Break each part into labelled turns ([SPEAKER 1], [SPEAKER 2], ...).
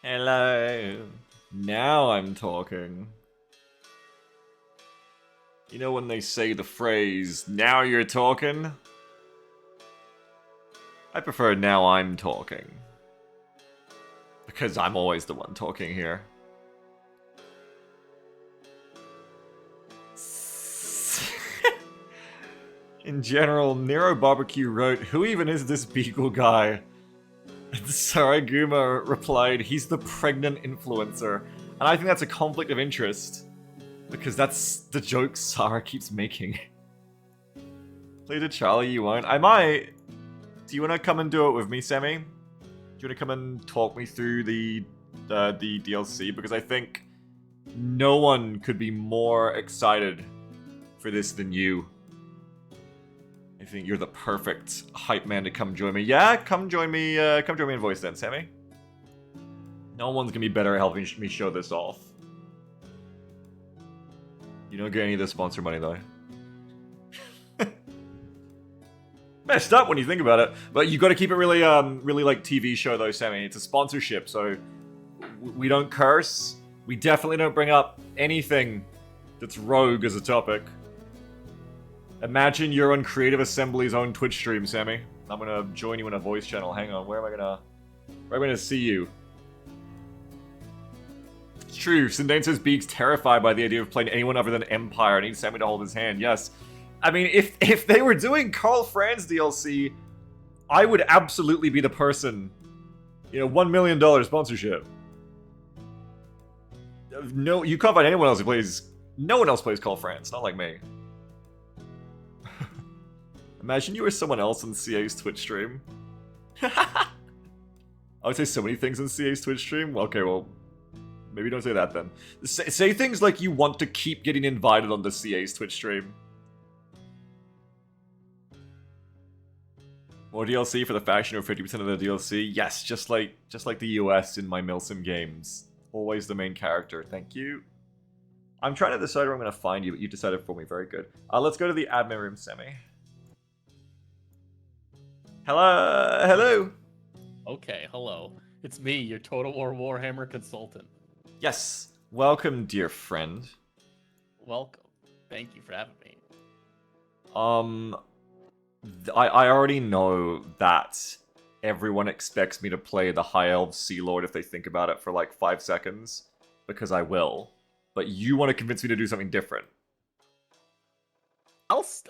[SPEAKER 1] Hello. Now I'm talking. You know when they say the phrase, now you're talking? I prefer now I'm talking. Because I'm always the one talking here. In general, Nero Barbecue wrote, "Who even is this Beagle guy?" And Saraguma replied, "He's the pregnant influencer." And I think that's a conflict of interest. Because that's the joke Sarah keeps making. Play to Charlie, you won't? I might. Do you want to come and do it with me, Semi? Do you want to come and talk me through the DLC? Because I think no one could be more excited for this than you. I think you're the perfect hype man to come join me. Yeah, come join me in voice then, Sammy. No one's gonna be better at helping me show this off. You don't get any of the sponsor money though. Messed up when you think about it, but you got to keep it really, really like TV show though, Sammy. It's a sponsorship, so we don't curse. We definitely don't bring up anything that's rogue as a topic. Imagine you're on Creative Assembly's own Twitch stream, Sammy. I'm gonna join you in a voice channel. Hang on, where am I gonna see you? It's true. Sindane says Beak's terrified by the idea of playing anyone other than Empire and needs Sammy to hold his hand. Yes. I mean, if they were doing Carl Franz DLC, I would absolutely be the person. You know, $1 million sponsorship. No, you can't find anyone else who plays. No one else plays Carl Franz, not like me. Imagine you were someone else on CA's Twitch stream. I would say so many things on CA's Twitch stream. Okay, well, maybe don't say that then. Say things like you want to keep getting invited on the CA's Twitch stream. More DLC for the faction or 50% of the DLC? Yes, just like the US in my Milsim games. Always the main character. Thank you. I'm trying to decide where I'm going to find you, but you decided for me. Very good. Let's go to the admin room, Semi. Hello.
[SPEAKER 2] Okay, hello. It's me, your Total War Warhammer consultant.
[SPEAKER 1] Yes. Welcome, dear friend.
[SPEAKER 2] Welcome. Thank you for having me.
[SPEAKER 1] I already know that everyone expects me to play the High Elf Sea Lord if they think about it for like 5 seconds, because I will. But you want to convince me to do something different.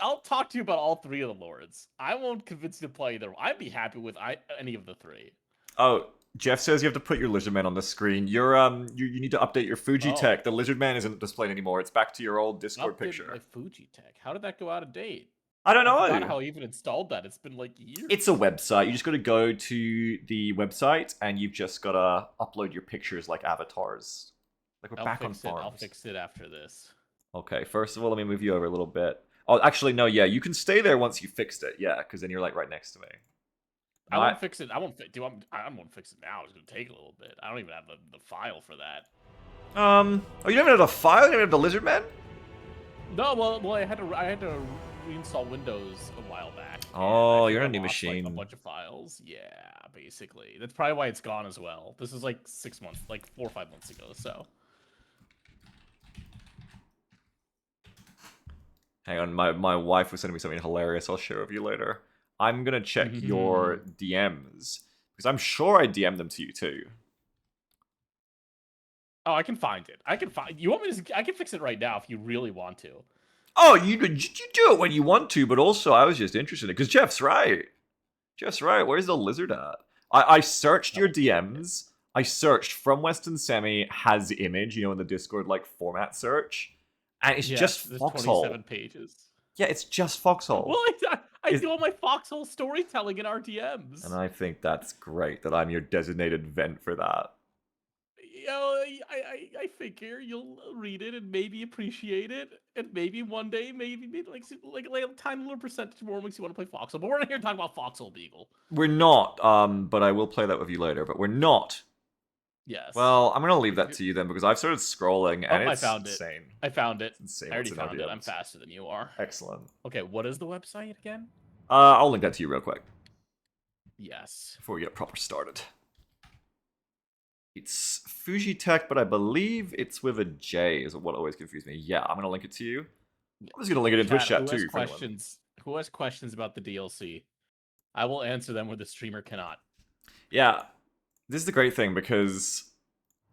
[SPEAKER 2] I'll talk to you about all three of the lords. I won't convince you to play either. I'd be happy with any of the three.
[SPEAKER 1] Oh, Jeff says you have to put your lizard man on the screen. You're you need to update your Fuji tech. The lizard man isn't displayed anymore. It's back to your old Discord picture.
[SPEAKER 2] My Fuji tech. How did that go out of date?
[SPEAKER 1] I don't know.
[SPEAKER 2] I forgot how I even installed that. It's been like years.
[SPEAKER 1] It's a website. You just got to go to the website and you've just got to upload your pictures like avatars. Like we're back on farms.
[SPEAKER 2] I'll fix it after this.
[SPEAKER 1] Okay, first of all, let me move you over a little bit. Oh, actually, no, yeah, you can stay there once you fixed it. Yeah, because then you're like right next to me.
[SPEAKER 2] I won't fix it. I won't fix it now. It's gonna take a little bit. I don't even have the file for that.
[SPEAKER 1] Oh, you don't even have the file? You don't even have the lizard man?
[SPEAKER 2] No, well, I had to reinstall Windows a while back.
[SPEAKER 1] Oh, you're on a new machine.
[SPEAKER 2] Like, a bunch of files. Yeah, basically. That's probably why it's gone as well. This is like 6 months, like 4 or 5 months ago. So.
[SPEAKER 1] Hang on, my wife was sending me something hilarious. I'll share with you later. I'm gonna check your DMs because I'm sure I DM'd them to you too.
[SPEAKER 2] Oh, I can find it. You want me to? I can fix it right now if you really want to.
[SPEAKER 1] Oh, you do it when you want to, but also I was just interested in it because Jeff's right. Jeff's right. Where's the lizard at? I searched your DMs. I searched from Western Semi has image, you know, in the Discord like format search. And it's just Foxhole.
[SPEAKER 2] 27 pages.
[SPEAKER 1] Yeah, it's just Foxhole.
[SPEAKER 2] Well, I do all my Foxhole storytelling in RDMs.
[SPEAKER 1] And I think that's great that I'm your designated vent for that.
[SPEAKER 2] You know, I figure you'll read it and maybe appreciate it, and maybe one day, maybe like a tiny little percentage more makes you want to play Foxhole. But we're not here talking about Foxhole, Beagle.
[SPEAKER 1] We're not, but I will play that with you later. But we're not.
[SPEAKER 2] Yes.
[SPEAKER 1] Well, I'm gonna leave that to you then because I've started scrolling and it's insane.
[SPEAKER 2] I found it.
[SPEAKER 1] It's insane.
[SPEAKER 2] I already found it. I'm faster than you are.
[SPEAKER 1] Excellent.
[SPEAKER 2] Okay, what is the website again?
[SPEAKER 1] I'll link that to you real quick.
[SPEAKER 2] Yes.
[SPEAKER 1] Before we get proper started. It's Fujitech, but I believe it's with a J, is what always confused me. Yeah, I'm going to link it to you. I'm just going to link it in Twitch chat, too.
[SPEAKER 2] Who has questions about the DLC? I will answer them where the streamer cannot.
[SPEAKER 1] Yeah, this is the great thing, because...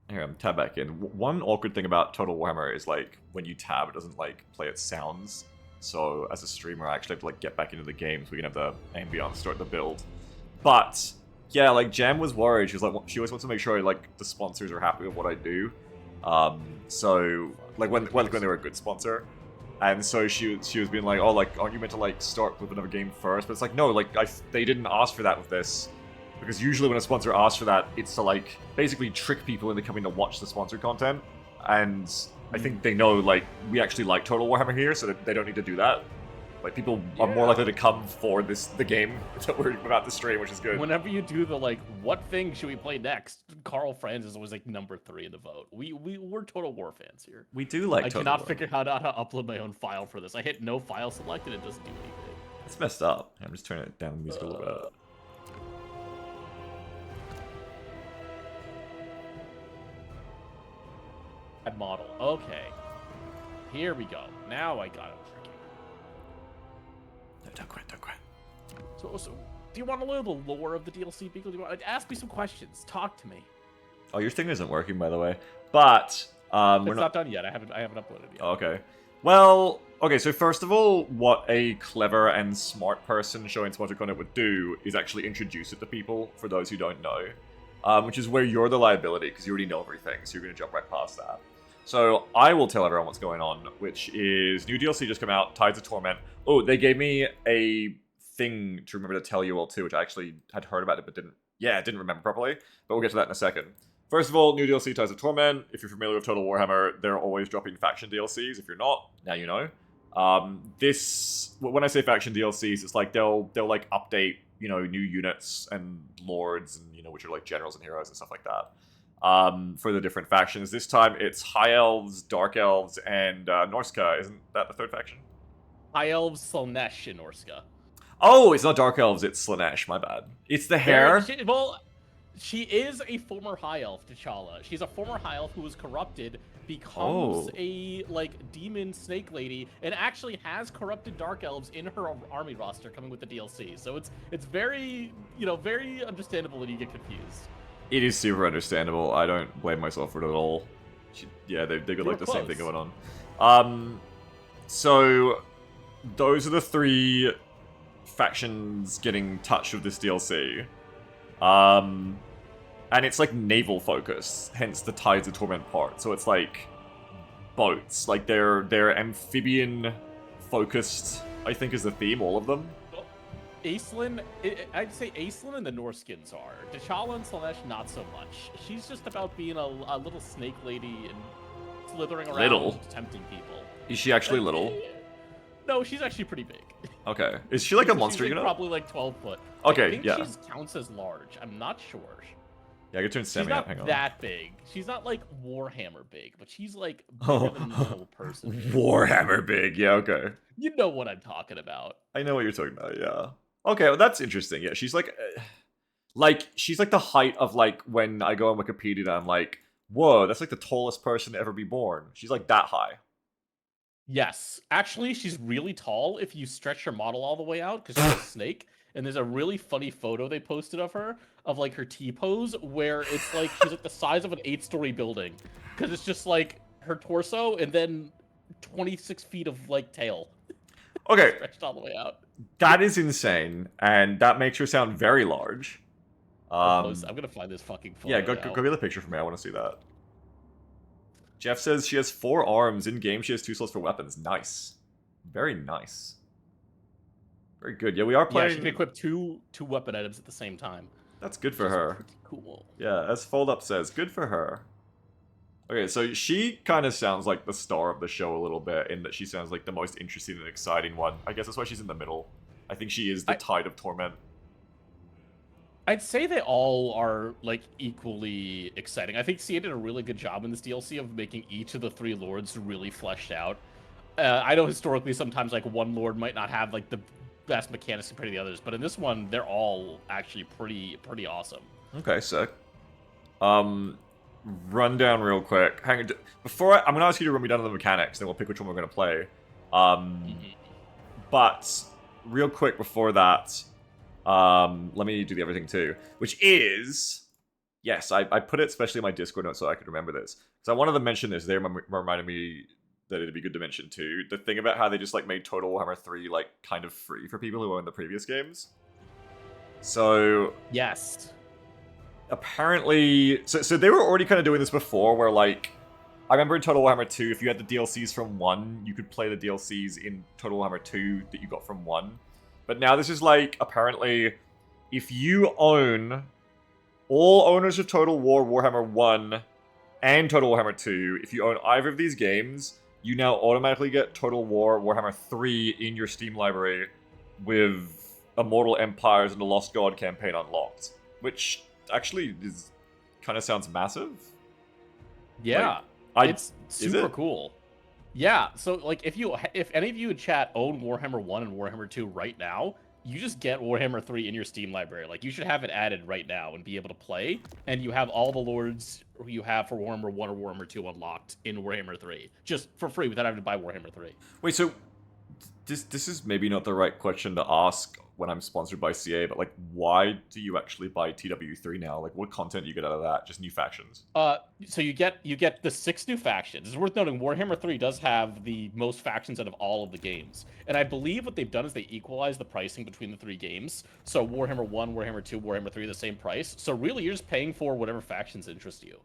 [SPEAKER 1] Here, I'm tab back in. One awkward thing about Total Warhammer is, like, when you tab, it doesn't, like, play its sounds. So, as a streamer, I actually have to, like, get back into the game so we can have the ambience start the build. But... yeah, like, Jam was worried. She was like, she always wants to make sure, like, the sponsors are happy with what I do. So, like, when they were a good sponsor. And so she was being like, oh, like, aren't you meant to, like, start with another game first? But it's like, no, like, they didn't ask for that with this. Because usually when a sponsor asks for that, it's to, like, basically trick people into coming to watch the sponsored content. And I think they know, like, we actually like Total Warhammer here, so that they don't need to do that. Like, people are more likely to come for the game that we're about to stream, which is good.
[SPEAKER 2] Whenever you do the, like, what thing should we play next? Carl Franz is always, like, number 3 in the vote. We're Total War fans here.
[SPEAKER 1] We do like Total War.
[SPEAKER 2] I cannot figure out how to upload my own file for this. I hit no file select and it doesn't do anything.
[SPEAKER 1] It's messed up. I'm just turning it down the music a little bit.
[SPEAKER 2] Add model. Okay. Here we go. Now I got it.
[SPEAKER 1] Don't quit.
[SPEAKER 2] So, do you want to learn the lore of the DLC, Beagle? Do you want ask me some questions? Talk to me.
[SPEAKER 1] Oh, your thing isn't working, by the way. But
[SPEAKER 2] we're not done yet. I haven't uploaded yet.
[SPEAKER 1] Okay. Well, okay. So first of all, what a clever and smart person showing sponsored content would do is actually introduce it to people. For those who don't know, which is where you're the liability because you already know everything, so you're gonna jump right past that. So I will tell everyone what's going on, which is new DLC just come out, Tides of Torment. Oh, they gave me a thing to remember to tell you all too, which I actually had heard about it but didn't remember properly. But we'll get to that in a second. First of all, new DLC, Tides of Torment. If you're familiar with Total Warhammer, they're always dropping faction DLCs. If you're not, now you know. When I say faction DLCs, it's like they'll like update, you know, new units and lords and, you know, which are like generals and heroes and stuff like that. For the different factions. This time it's High Elves, Dark Elves, and Norska. Isn't that the third faction?
[SPEAKER 2] High Elves, Slaanesh, and Norska.
[SPEAKER 1] Oh, it's not Dark Elves, it's Slaanesh, my bad. It's the hair.
[SPEAKER 2] She is a former High Elf, T'Challa. She's a former High Elf who was corrupted, becomes a, like, demon snake lady, and actually has corrupted Dark Elves in her army roster coming with the DLC. So it's very, you know, very understandable that you get confused.
[SPEAKER 1] It is super understandable. I don't blame myself for it at all. They got like the same thing going on. So those are the 3 factions getting touched with this DLC. And it's like naval focused, hence the Tides of Torment part. So it's like boats, like they're amphibian focused, I think is the theme, all of them.
[SPEAKER 2] Aislinn, I'd say Aislinn and the Norskins are. T'Challa and Slaanesh, not so much. She's just about being a little snake lady and slithering around, tempting people.
[SPEAKER 1] Is she actually little?
[SPEAKER 2] No, she's actually pretty big.
[SPEAKER 1] Okay. Is she like a monster
[SPEAKER 2] she's
[SPEAKER 1] unit?
[SPEAKER 2] Probably like 12 foot.
[SPEAKER 1] Okay,
[SPEAKER 2] I think
[SPEAKER 1] yeah.
[SPEAKER 2] she counts as large. I'm not sure.
[SPEAKER 1] Yeah, I could turn Sammy up. Hang on.
[SPEAKER 2] She's not that big. She's not like Warhammer big, but she's like bigger than a little person.
[SPEAKER 1] Warhammer big. Yeah, okay.
[SPEAKER 2] You know what I'm talking about.
[SPEAKER 1] I know what you're talking about, yeah. Okay, well, that's interesting. Yeah, she's like she's like the height of like when I go on Wikipedia and I'm like, whoa, that's like the tallest person to ever be born. She's like that high.
[SPEAKER 2] Yes. Actually, she's really tall if you stretch her model all the way out because she's a snake. And there's a really funny photo they posted of her, of like her T-pose, where it's like she's like the size of an 8-story building. Because it's just like her torso and then 26 feet of like tail.
[SPEAKER 1] Okay.
[SPEAKER 2] Stretched all the way out.
[SPEAKER 1] That is insane, and that makes her sound very large.
[SPEAKER 2] I'm gonna find this fucking photo.
[SPEAKER 1] Yeah, go get the picture for me. I want to see that. Jeff says she has 4 arms. In game, she has 2 slots for weapons. Nice. Very nice. Very good. Yeah, we are playing...
[SPEAKER 2] Yeah, she can equip two weapon items at the same time.
[SPEAKER 1] That's good for her.
[SPEAKER 2] Pretty cool.
[SPEAKER 1] Yeah, as Fold Up says, good for her. Okay, so she kind of sounds like the star of the show a little bit, in that she sounds like the most interesting and exciting one. I guess that's why she's in the middle. I think she is the Tide of Torment.
[SPEAKER 2] I'd say they all are, like, equally exciting. I think CA did a really good job in this DLC of making each of the 3 lords really fleshed out. I know historically sometimes, like, one lord might not have, like, the best mechanics compared to the others, but in this one, they're all actually pretty awesome.
[SPEAKER 1] Okay, sick. rundown real quick. Hang on, I'm gonna ask you to run me down to the mechanics, then we'll pick which one we're gonna play. But real quick before that, let me do the other thing too, which is, yes, I put it especially in my Discord notes so I could remember this. So I wanted to mention this. They reminded me that it'd be good to mention too. The thing about how they just like made Total Warhammer 3 like kind of free for people who own the previous games. So
[SPEAKER 2] yes,
[SPEAKER 1] apparently, so they were already kind of doing this before, where like I remember in Total Warhammer 2, if you had the DLCs from 1, you could play the DLCs in Total Warhammer 2 that you got from 1. But now this is like, apparently, if you own all owners of Total War Warhammer 1 and Total Warhammer 2, if you own either of these games, you now automatically get Total War Warhammer 3 in your Steam library with Immortal Empires and the Lost God campaign unlocked. Which actually kind of sounds massive.
[SPEAKER 2] Yeah.
[SPEAKER 1] Like,
[SPEAKER 2] it's super cool. Yeah, so like if any of you in chat own Warhammer 1 and Warhammer 2 right now, you just get Warhammer 3 in your Steam library. Like you should have it added right now and be able to play, and you have all the lords you have for Warhammer 1 or Warhammer 2 unlocked in Warhammer 3 just for free without having to buy Warhammer 3.
[SPEAKER 1] Wait, so this is maybe not the right question to ask when I'm sponsored by CA, but like, why do you actually buy TWWH3 now? Like, what content do you get out of that? Just new factions?
[SPEAKER 2] So you get the 6 new factions. It's worth noting Warhammer 3 does have the most factions out of all of the games, and I believe what they've done is they equalize the pricing between the 3 games. So Warhammer 1, Warhammer 2, Warhammer 3 are the same price. So really, you're just paying for whatever factions interest you.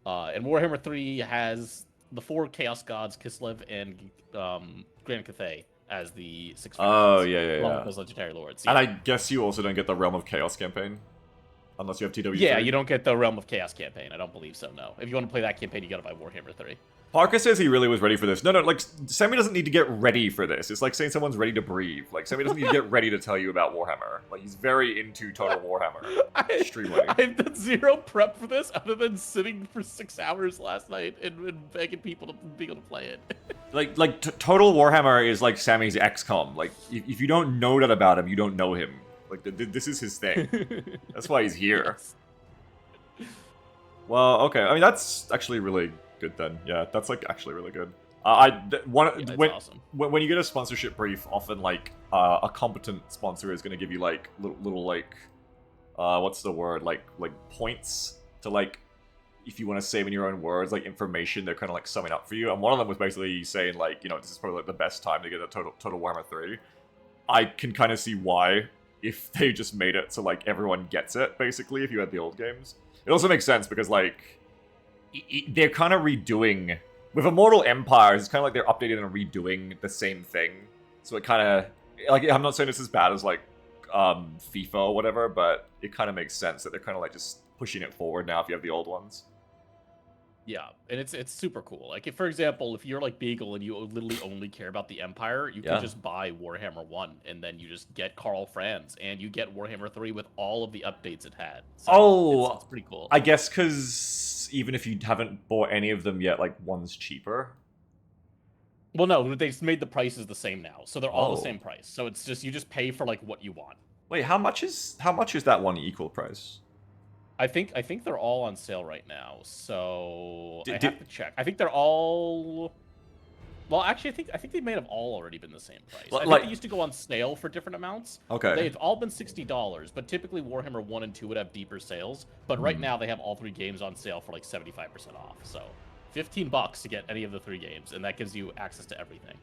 [SPEAKER 2] And Warhammer 3 has the 4 Chaos Gods, Kislev, and Grand Cathay as the 6 factions.
[SPEAKER 1] Oh, yeah.
[SPEAKER 2] Along with those legendary lords. Yeah.
[SPEAKER 1] And I guess you also don't get the Realm of Chaos campaign? Unless you have TWWH3?
[SPEAKER 2] Yeah, you don't get the Realm of Chaos campaign. I don't believe so, no. If you want to play that campaign, you gotta buy Warhammer 3.
[SPEAKER 1] Parker says he really was ready for this. No, like, Sammy doesn't need to get ready for this. It's like saying someone's ready to breathe. Like, Sammy doesn't need to get ready to tell you about Warhammer. Like, he's very into Total Warhammer.
[SPEAKER 2] I've done zero prep for this other than sitting for 6 hours last night and begging people to be able to play it.
[SPEAKER 1] like Total Warhammer is like Sammy's XCOM. Like, if you don't know that about him, you don't know him. Like, this is his thing. That's why he's here.
[SPEAKER 2] Yes.
[SPEAKER 1] Well, okay. I mean, that's actually really good then. Yeah, that's like actually really good.
[SPEAKER 2] Awesome.
[SPEAKER 1] When you get a sponsorship brief, often like a competent sponsor is going to give you like little like what's the word, like points to like, if you want to save in your own words, like information they're kind of like summing up for you. And one of them was basically saying like, you know, this is probably like the best time to get a Total Warhammer 3. I can kind of see why, if they just made it so like everyone gets it basically if you had the old games. It also makes sense because like they're kind of redoing with Immortal Empires. It's kind of like they're updating and redoing the same thing. So it kind of like, I'm not saying it's as bad as like FIFA or whatever, but it kind of makes sense that they're kind of like just pushing it forward now if you have the old ones.
[SPEAKER 2] Yeah, and it's super cool. Like, if, for example, if you're like Beagle and you literally only care about the Empire, you can just buy Warhammer 1, and then you just get Karl Franz, and you get Warhammer 3 with all of the updates it had. So it's pretty cool.
[SPEAKER 1] I guess because even if you haven't bought any of them yet, like, one's cheaper.
[SPEAKER 2] Well, no, they just made the prices the same now, so they're all the same price. So it's just, you just pay for like what you want.
[SPEAKER 1] Wait, how much is that one equal price?
[SPEAKER 2] I think they're all on sale right now, so I have to check. I think they're all. Well, actually, I think they may have all already been the same price. I think they used to go on sale for different amounts.
[SPEAKER 1] Okay.
[SPEAKER 2] They've all been $60, but typically Warhammer 1 and 2 would have deeper sales. But right now they have all 3 games on sale for like 75% off. So $15 to get any of the 3 games, and that gives you access to everything.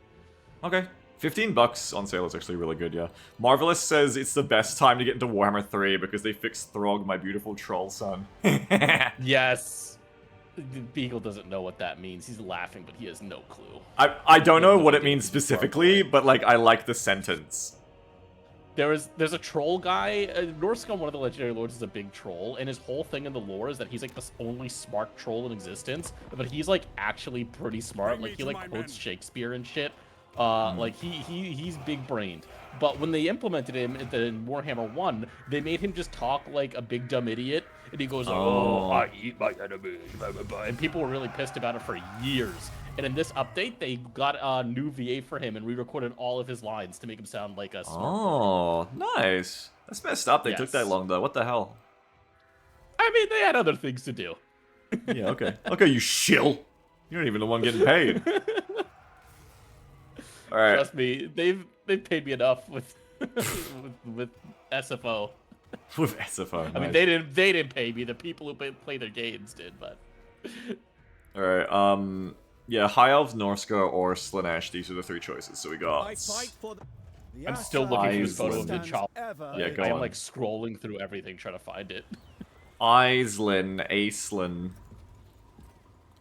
[SPEAKER 1] Okay. $15 on sale is actually really good, yeah. Marvelous says it's the best time to get into Warhammer 3 because they fixed Throg, my beautiful troll son.
[SPEAKER 2] Yes. Beagle doesn't know what that means. He's laughing, but he has no clue.
[SPEAKER 1] I don't know what it means specifically, but like I like the sentence.
[SPEAKER 2] There's a troll guy. Norscom, one of the legendary lords, is a big troll, and his whole thing in the lore is that he's like the only smart troll in existence. But he's like actually pretty smart. Like he like quotes Shakespeare and shit. Like he's big brained. But when they implemented him in Warhammer 1, they made him just talk like a big dumb idiot, and he goes, "Oh, I eat my enemies," blah, blah, blah. And people were really pissed about it for years. And in this update, they got a new VA for him and re-recorded all of his lines to make him sound like a smart.
[SPEAKER 1] Oh, nice. That's messed up. They took that long though. What the hell?
[SPEAKER 2] I mean, they had other things to do.
[SPEAKER 1] Yeah, okay. Okay, you shill. You're not even the one getting paid. Alright.
[SPEAKER 2] Trust me, they've paid me enough with with SFO.
[SPEAKER 1] With SFO,
[SPEAKER 2] I mean,
[SPEAKER 1] nice.
[SPEAKER 2] they didn't pay me. The people who play their games did, but.
[SPEAKER 1] Alright, yeah, High Elves, Norska, or Slanesh. These are the three choices. So we got...
[SPEAKER 2] I'm still looking for this photo of the
[SPEAKER 1] Aislinn.
[SPEAKER 2] child.
[SPEAKER 1] Yeah, go
[SPEAKER 2] I am
[SPEAKER 1] on.
[SPEAKER 2] like scrolling through everything trying to find it.
[SPEAKER 1] Aislinn.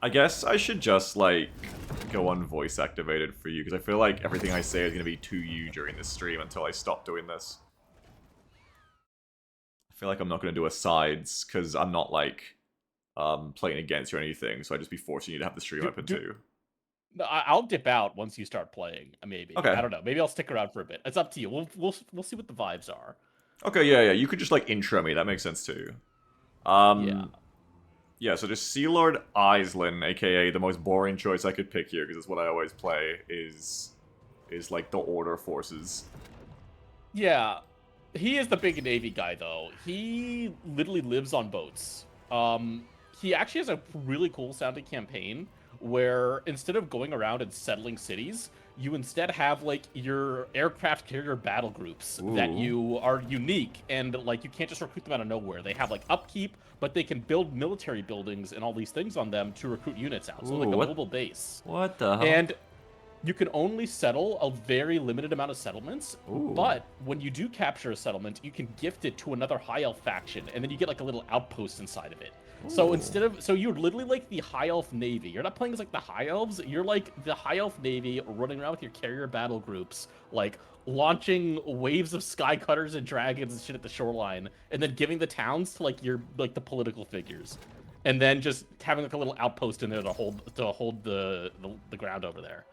[SPEAKER 1] I guess I should just, like, go on voice activated for you, because I feel like everything I say is going to be to you during this stream until I stop doing this. I feel like I'm not going to do asides, because I'm not, like, playing against you or anything, so I'd just be forcing you to have the stream open too.
[SPEAKER 2] No, I'll dip out once you start playing. Maybe.
[SPEAKER 1] Okay.
[SPEAKER 2] I don't know. Maybe I'll stick around for a bit. It's up to you. We'll see what the vibes are.
[SPEAKER 1] Okay, yeah. You could just, like, intro me. That makes sense too. Yeah, so just Sea Lord Aislinn, aka the most boring choice I could pick here, because it's what I always play, is like the Order forces.
[SPEAKER 2] Yeah. He is the big Navy guy, though. He literally lives on boats. He actually has a really cool sounding campaign where instead of going around and settling cities, you instead have like your aircraft carrier battle groups that you are unique, and like you can't just recruit them out of nowhere. They have like upkeep, but they can build military buildings and all these things on them to recruit units out. So like a mobile base.
[SPEAKER 1] What the hell?
[SPEAKER 2] And you can only settle a very limited amount of settlements, but when you do capture a settlement, you can gift it to another High Elf faction, and then you get like a little outpost inside of it. So so you're literally like the High Elf Navy. You're not playing as like the High Elves. You're like the High Elf Navy running around with your carrier battle groups, like launching waves of sky cutters and dragons and shit at the shoreline, and then giving the towns to like your the political figures, and then just having like a little outpost in there to hold the ground over there.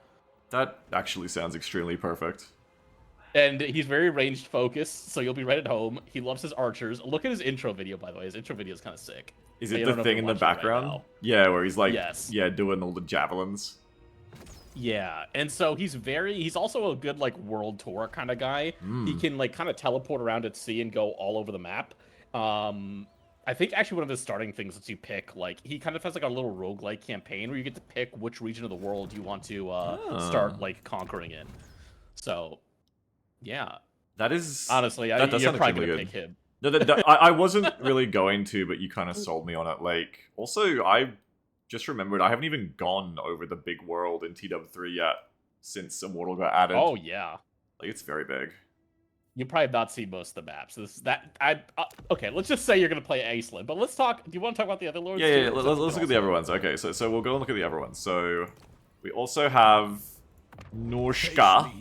[SPEAKER 1] That actually sounds extremely perfect.
[SPEAKER 2] And he's very ranged focused, so you'll be right at home. He loves his archers. Look at his intro video, by the way. His intro video is kind of sick.
[SPEAKER 1] Is it the thing in the background? Yeah, where he's like, doing all the javelins.
[SPEAKER 2] Yeah, and so he's also a good like world tour kind of guy. He can like kind of teleport around at sea and go all over the map. I think actually one of his starting things lets you pick, like, he kind of has like a little roguelike campaign where you get to pick which region of the world you want to start like conquering in. So, yeah.
[SPEAKER 1] That is...
[SPEAKER 2] Honestly, you're probably going to pick him.
[SPEAKER 1] No, I wasn't really going to, but you kind of sold me on it. Like, also, I just remembered I haven't even gone over the big world in TWWH3 yet since Immortal got added.
[SPEAKER 2] Oh, yeah.
[SPEAKER 1] Like, it's very big.
[SPEAKER 2] You probably have not seen most of the maps. Okay, let's just say you're going to play Aislinn, but let's talk... Do you want to talk about the other lords?
[SPEAKER 1] Yeah, let's look at the other ones. Okay, so we'll go and look at the other ones. So, we also have Norska.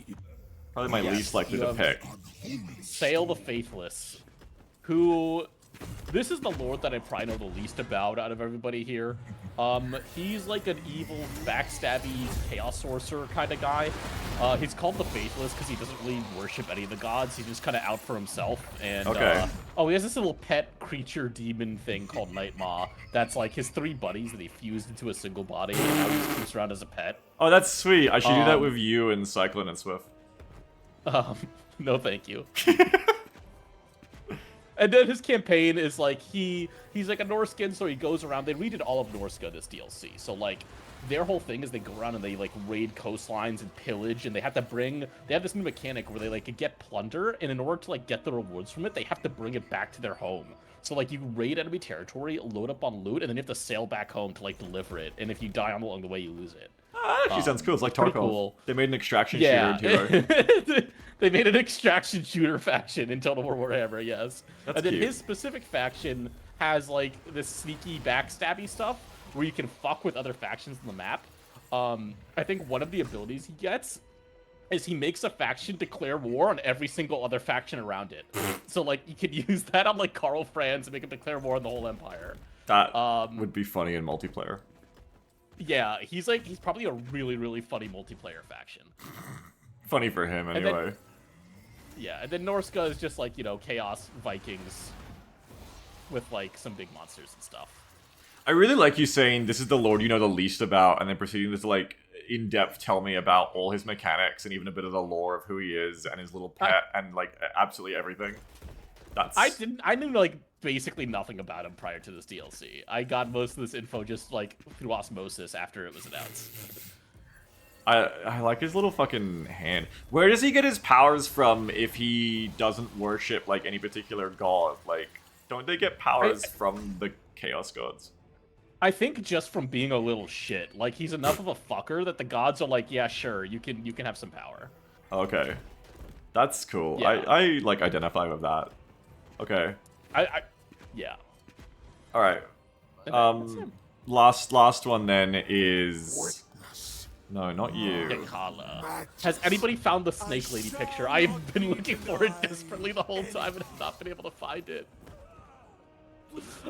[SPEAKER 1] Probably my least likely to pick.
[SPEAKER 2] Sail the Faithless, who... This is the lord that I probably know the least about out of everybody here. He's like an evil, backstabby, chaos sorcerer kind of guy. He's called the Faithless because he doesn't really worship any of the gods. He's just kind of out for himself. And he has this little pet creature demon thing called Nightmaw. That's like his 3 buddies that he fused into a single body, and now he just moves around as a pet.
[SPEAKER 1] Oh, that's sweet. I should do that with you and Cyclone and Swift.
[SPEAKER 2] No, thank you. And then his campaign is like he's like a Norskin, so he goes around. They redid all of Norska this DLC, so like their whole thing is they go around and they like raid coastlines and pillage, and they have this new mechanic where they like get plunder, and in order to like get the rewards from it, they have to bring it back to their home. So like you raid enemy territory, load up on loot, and then you have to sail back home to like deliver it. And if you die along the way, you lose it.
[SPEAKER 1] That actually sounds cool. It's like Tarkov.
[SPEAKER 2] Cool.
[SPEAKER 1] They made an extraction shooter too.
[SPEAKER 2] They made an extraction shooter faction in Total War Warhammer, yes.
[SPEAKER 1] That's
[SPEAKER 2] and then
[SPEAKER 1] cute.
[SPEAKER 2] his specific faction has like this sneaky backstabby stuff where you can fuck with other factions on the map. I think one of the abilities he gets is he makes a faction declare war on every single other faction around it. So like you can use that on like Karl Franz and make him declare war on the whole empire.
[SPEAKER 1] That would be funny in multiplayer.
[SPEAKER 2] Yeah, he's probably a really, really funny multiplayer faction.
[SPEAKER 1] Funny for him, anyway.
[SPEAKER 2] And then Norska is just like, Chaos Vikings with like some big monsters and stuff.
[SPEAKER 1] I really like you saying this is the lord you know the least about, and then proceeding to like in depth tell me about all his mechanics and even a bit of the lore of who he is and his little pet and like absolutely everything. I
[SPEAKER 2] knew like basically nothing about him prior to this DLC. I got most of this info just like through osmosis after it was announced.
[SPEAKER 1] I like his little fucking hand. Where does he get his powers from if he doesn't worship like any particular god? Like, don't they get powers from the Chaos Gods?
[SPEAKER 2] I think just from being a little shit. Like he's enough of a fucker that the gods are like, yeah, sure, you can have some power.
[SPEAKER 1] Okay. That's cool.
[SPEAKER 2] Yeah.
[SPEAKER 1] I like identify with that. Okay.
[SPEAKER 2] Yeah.
[SPEAKER 1] Alright. Last one then is... No, not you.
[SPEAKER 2] Dekala. Has anybody found the Snake Lady picture? I've been looking for it desperately the whole time and have not been able to find it.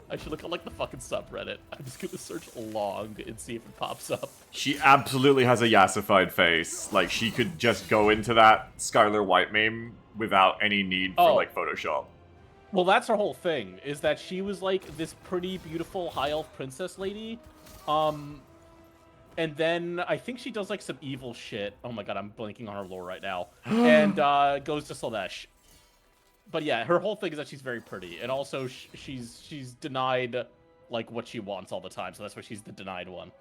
[SPEAKER 2] I should look on like the fucking subreddit. I'm just gonna search long and see if it pops up.
[SPEAKER 1] She absolutely has a yassified face. Like, she could just go into that Skylar White meme without any need for, like, Photoshop.
[SPEAKER 2] Well, that's her whole thing, is that she was, like, this pretty beautiful high elf princess lady. And then I think she does, like, some evil shit. Oh my god, I'm blanking on her lore right now. And goes to Slaanesh. But yeah, her whole thing is that she's very pretty, and also she's denied like what she wants all the time, so that's why she's the denied one.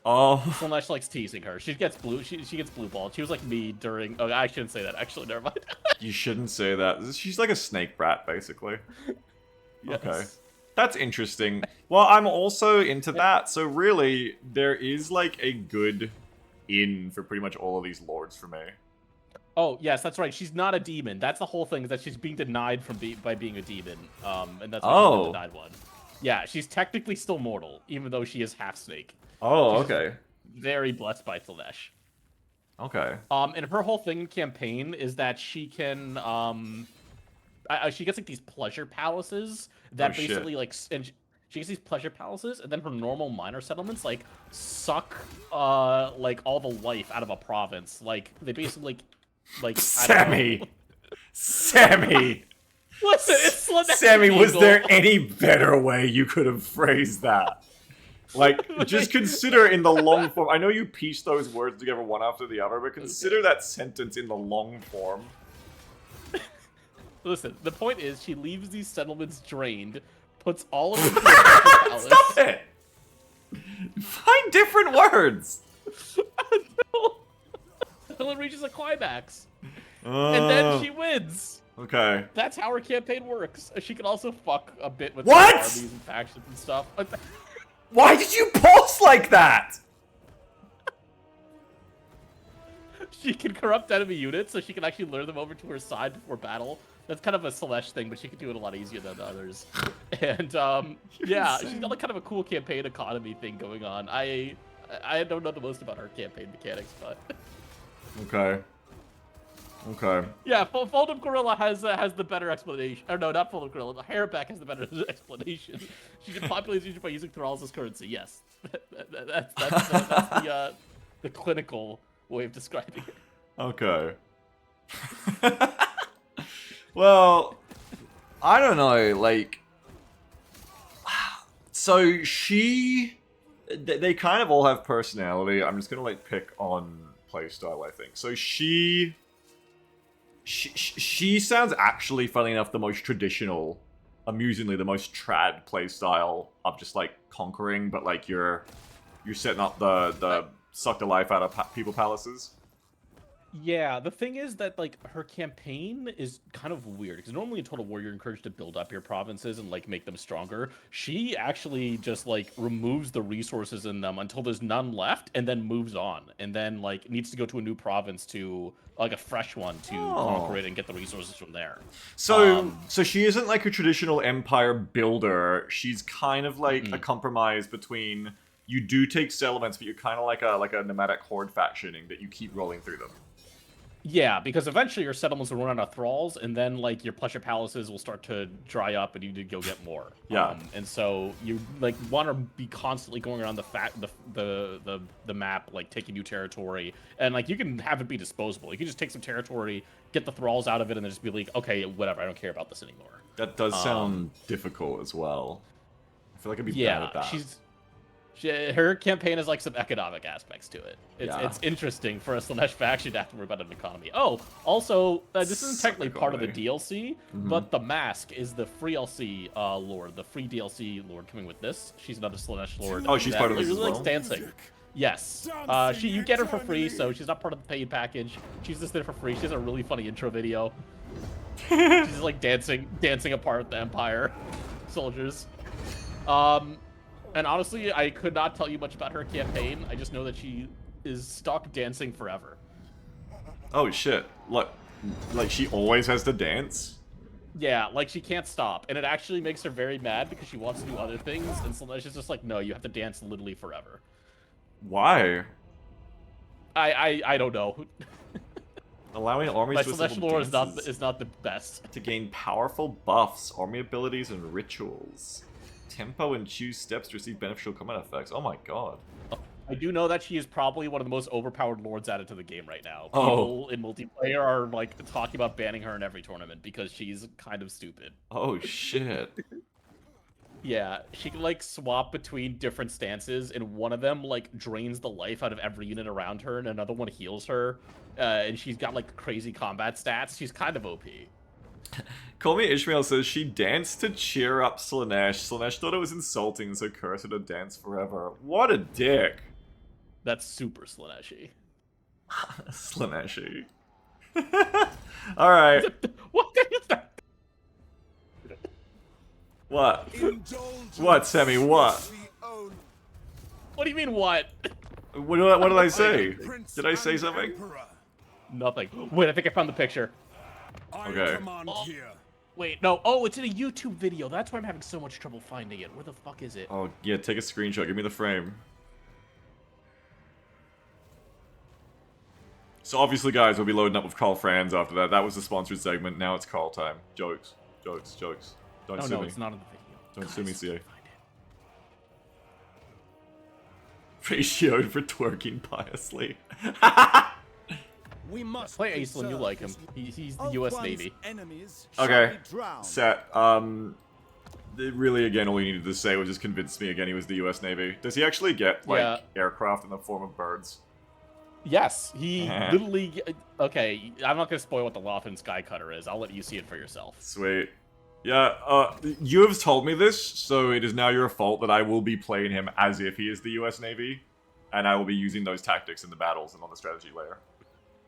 [SPEAKER 1] Oh,
[SPEAKER 2] Slaanesh likes teasing her. She gets blue. She gets blue balled. She was like me during. Oh, I shouldn't say that. Actually, never mind.
[SPEAKER 1] You shouldn't say that. She's like a snake brat, basically.
[SPEAKER 2] Yes.
[SPEAKER 1] Okay, that's interesting. Well, I'm also into that. So really, there is like a good in for pretty much all of these lords for me.
[SPEAKER 2] Oh, yes, that's right. She's not a demon. That's the whole thing, is that she's being denied from by being a demon. And that's why she's the denied one. Yeah, she's technically still mortal, even though she is half snake.
[SPEAKER 1] Oh,
[SPEAKER 2] she's
[SPEAKER 1] okay.
[SPEAKER 2] Very blessed by Slaanesh.
[SPEAKER 1] Okay.
[SPEAKER 2] And her whole thing in campaign is that she can, she gets like these pleasure palaces that basically like, and she gets these pleasure palaces, and then her normal minor settlements like suck, like all the life out of a province. Like they basically like
[SPEAKER 1] Sammy. Sammy.
[SPEAKER 2] Listen, it's Slaanesh
[SPEAKER 1] Sammy, was
[SPEAKER 2] Eagle.
[SPEAKER 1] there any better way you could have phrased that? Like, just consider in the long form. I know you piece those words together one after the other, but consider that sentence in the long form.
[SPEAKER 2] Listen, the point is, she leaves these settlements drained, puts all of them in the palace.
[SPEAKER 1] Stop it! Find different words!
[SPEAKER 2] Until it reaches a climax. And then she wins.
[SPEAKER 1] Okay.
[SPEAKER 2] That's how her campaign works. She can also fuck a bit with
[SPEAKER 1] What?
[SPEAKER 2] armies and factions and stuff.
[SPEAKER 1] Why did you pause like that?
[SPEAKER 2] She can corrupt enemy units, so she can actually lure them over to her side before battle. That's kind of a Slaanesh thing, but she can do it a lot easier than others. And yeah, she's got like kind of a cool campaign economy thing going on. I don't know the most about her campaign mechanics, but
[SPEAKER 1] Okay. Okay.
[SPEAKER 2] yeah, Fold'em Gorilla has the better explanation. Or no, not Fold'em Gorilla. The Hairback has the better explanation. She can populate region by using thralls as currency. Yes, that's the clinical way of describing it.
[SPEAKER 1] Okay. Well, I don't know, like... So they kind of all have personality. I'm just gonna, like, pick on playstyle, I think. So she sounds actually, funny enough, the most traditional, amusingly, the most trad playstyle of just, like, conquering, but, like, you're setting up the suck the life out of people palaces.
[SPEAKER 2] Yeah, the thing is that, like, her campaign is kind of weird, because normally in Total War, you're encouraged to build up your provinces and, like, make them stronger. She actually just, like, removes the resources in them until there's none left, and then moves on, and then, like, needs to go to a new province to, like, a fresh one to conquer it and get the resources from there.
[SPEAKER 1] So she isn't, like, a traditional empire builder. She's kind of, like, a compromise between... You do take settlements, but you're kind of like a nomadic horde factioning that you keep rolling through them.
[SPEAKER 2] Yeah, because eventually your settlements will run out of thralls, and then like your pleasure palaces will start to dry up, and you need to go get more.
[SPEAKER 1] Yeah.
[SPEAKER 2] And so you like want to be constantly going around the map, like taking new territory, and like you can have it be disposable. You can just take some territory, get the thralls out of it, and then just be like, okay, whatever, I don't care about this anymore.
[SPEAKER 1] That does sound difficult as well. I feel like I'd be bad at that.
[SPEAKER 2] Her campaign has like some economic aspects to it.
[SPEAKER 1] Yeah.
[SPEAKER 2] It's interesting for a Slanesh faction to have to worry about an economy. Oh, also, this isn't
[SPEAKER 1] Some
[SPEAKER 2] technically part of the
[SPEAKER 1] economy.
[SPEAKER 2] DLC, but the Mask is the free DLC lord, the free DLC lord coming with this. She's another Slanesh lord.
[SPEAKER 1] Oh, she's
[SPEAKER 2] that
[SPEAKER 1] part of this
[SPEAKER 2] really
[SPEAKER 1] as well?
[SPEAKER 2] likes dancing. Yes. You get her for free, so she's not part of the paid package. She's just there for free. She has a really funny intro video. She's just, like dancing apart the Empire soldiers. And honestly, I could not tell you much about her campaign. I just know that she is stuck dancing forever.
[SPEAKER 1] Oh shit! Like she always has to dance.
[SPEAKER 2] Yeah, like she can't stop, and it actually makes her very mad because she wants to do other things, and Slanesh is just like, no, you have to dance literally forever.
[SPEAKER 1] Why?
[SPEAKER 2] I don't know.
[SPEAKER 1] Allowing armies
[SPEAKER 2] My
[SPEAKER 1] to
[SPEAKER 2] Slanesh
[SPEAKER 1] assemble
[SPEAKER 2] lore
[SPEAKER 1] dances
[SPEAKER 2] is not the best.
[SPEAKER 1] to gain powerful buffs, army abilities, and rituals. Tempo and choose steps to receive beneficial combat effects. Oh my god.
[SPEAKER 2] I do know that she is probably one of the most overpowered lords added to the game right now.
[SPEAKER 1] Oh.
[SPEAKER 2] People in multiplayer are like talking about banning her in every tournament because she's kind of stupid.
[SPEAKER 1] Oh shit.
[SPEAKER 2] Yeah, she can like swap between different stances, and one of them like drains the life out of every unit around her, and another one heals her. And she's got like crazy combat stats. She's kind of OP.
[SPEAKER 1] Call Me Ishmael says she danced to cheer up Slanesh. Slanesh thought it was insulting, so cursed her to dance forever. What a dick.
[SPEAKER 2] That's super Slaneshi.
[SPEAKER 1] Slaneshi. Alright.
[SPEAKER 2] What is that?
[SPEAKER 1] What? What, Sammy? What?
[SPEAKER 2] What do you mean what?
[SPEAKER 1] What did I say? Did I say something?
[SPEAKER 2] Nothing. Wait, I think I found the picture.
[SPEAKER 1] Okay.
[SPEAKER 2] Wait, no. Oh, it's in a YouTube video. That's why I'm having so much trouble finding it. Where the fuck is it?
[SPEAKER 1] Oh, yeah, take a screenshot. Give me the frame. So obviously, guys, we'll be loading up with Carl Franz after that. That was the sponsored segment. Now it's Carl time. Jokes. Jokes. Jokes. Don't sue
[SPEAKER 2] no,
[SPEAKER 1] me.
[SPEAKER 2] it's not in the video.
[SPEAKER 1] Don't sue me, CA.
[SPEAKER 2] Find it.
[SPEAKER 1] Ratioed for twerking piously.
[SPEAKER 3] We must
[SPEAKER 2] Play Aislinn, you like him. He's the U.S. Navy.
[SPEAKER 1] Okay. Set. Really, again, all he needed to say was just convince me again he was the U.S. Navy. Does he actually get, like, aircraft in the form of birds?
[SPEAKER 2] Yes, he literally... Okay, I'm not going to spoil what the Lothan Skycutter is. I'll let you see it for yourself.
[SPEAKER 1] Sweet. Yeah, you have told me this, so it is now your fault that I will be playing him as if he is the US Navy, and I will be using those tactics in the battles and on the strategy layer.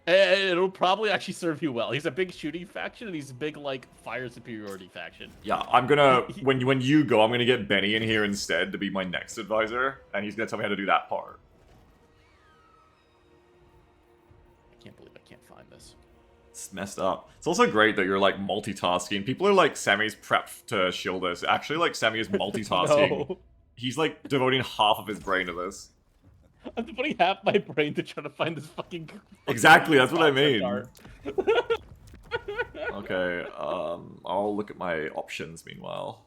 [SPEAKER 2] It'll probably actually serve you well. He's a big shooting faction, and he's a big, like, fire superiority faction.
[SPEAKER 1] Yeah, I'm gonna... when you go, I'm gonna get Benny in here instead to be my next advisor, and he's gonna tell me how to do that part.
[SPEAKER 2] I can't believe I can't find this.
[SPEAKER 1] It's messed up. It's also great that you're, like, multitasking. People are like, Sammy's prepped to shield this. Actually, like, Sammy is multitasking.
[SPEAKER 2] No.
[SPEAKER 1] He's, like, devoting half of his brain to this.
[SPEAKER 2] I'm putting half my brain to try to find this fucking...
[SPEAKER 1] Exactly, that's what I mean.
[SPEAKER 2] art.
[SPEAKER 1] Okay, I'll look at my options meanwhile.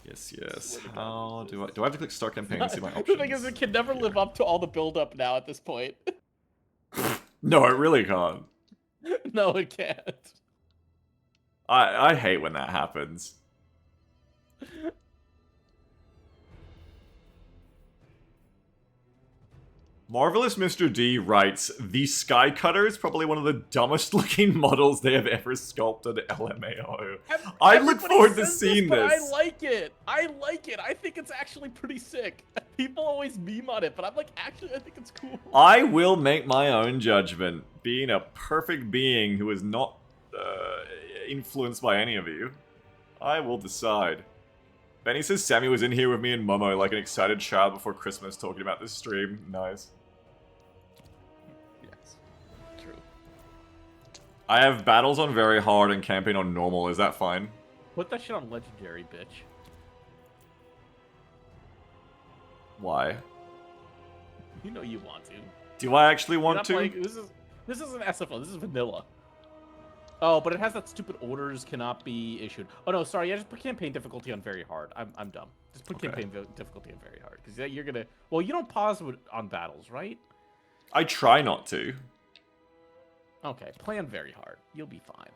[SPEAKER 1] Yes. How do I have to click start campaign to see my options?
[SPEAKER 2] The thing is, it can never live up to all the build-up now at this point.
[SPEAKER 1] No, it really can't.
[SPEAKER 2] No, it can't.
[SPEAKER 1] I hate when that happens. Marvelous Mr. D writes, the Skycutter is probably one of the dumbest looking models they have ever sculpted LMAO. I look forward to seeing this.
[SPEAKER 2] I like it. I like it. I think it's actually pretty sick. People always meme on it, but I'm like, actually, I think it's cool.
[SPEAKER 1] I will make my own judgment, being a perfect being who is not influenced by any of you. I will decide. Benny says Sammy was in here with me and Momo like an excited child before Christmas talking about this stream. Nice.
[SPEAKER 2] Yes. True.
[SPEAKER 1] I have battles on very hard and campaign on normal. Is that fine?
[SPEAKER 2] Put that shit on legendary, bitch.
[SPEAKER 1] Why?
[SPEAKER 2] You know you want to.
[SPEAKER 1] Do I actually want to?
[SPEAKER 2] Playing, this isn't SFO. This is vanilla. Oh, but it has that stupid orders cannot be issued. Oh no, sorry. Yeah, just put campaign difficulty on very hard. I'm dumb. Just put campaign difficulty on very hard because you're gonna. Well, you don't pause on battles, right?
[SPEAKER 1] I try not to.
[SPEAKER 2] Okay, play on very hard. You'll be fine.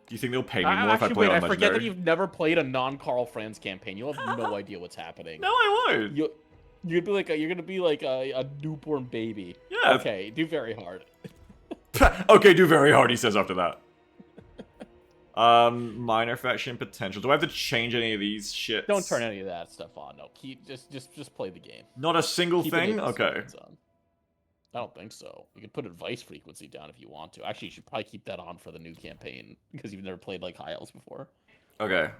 [SPEAKER 1] Do you think they'll pay me more if I
[SPEAKER 2] Actually,
[SPEAKER 1] play
[SPEAKER 2] wait,
[SPEAKER 1] on
[SPEAKER 2] I forget that
[SPEAKER 1] Legendary?
[SPEAKER 2] you've never played a non-Carl Franz campaign. You'll have no idea what's happening.
[SPEAKER 1] No, I won't.
[SPEAKER 2] You're gonna be like a newborn baby.
[SPEAKER 1] Yeah.
[SPEAKER 2] Okay, do very hard.
[SPEAKER 1] Okay, do very hard, he says after that. Minor faction potential. Do I have to change any of these shits?
[SPEAKER 2] Don't turn any of that stuff on. No, just play the game.
[SPEAKER 1] Not a single
[SPEAKER 2] Keep
[SPEAKER 1] thing?
[SPEAKER 2] it
[SPEAKER 1] Okay.
[SPEAKER 2] on. I don't think so. You can put advice frequency down if you want to. Actually, you should probably keep that on for the new campaign because you've never played like high elves before.
[SPEAKER 1] Okay.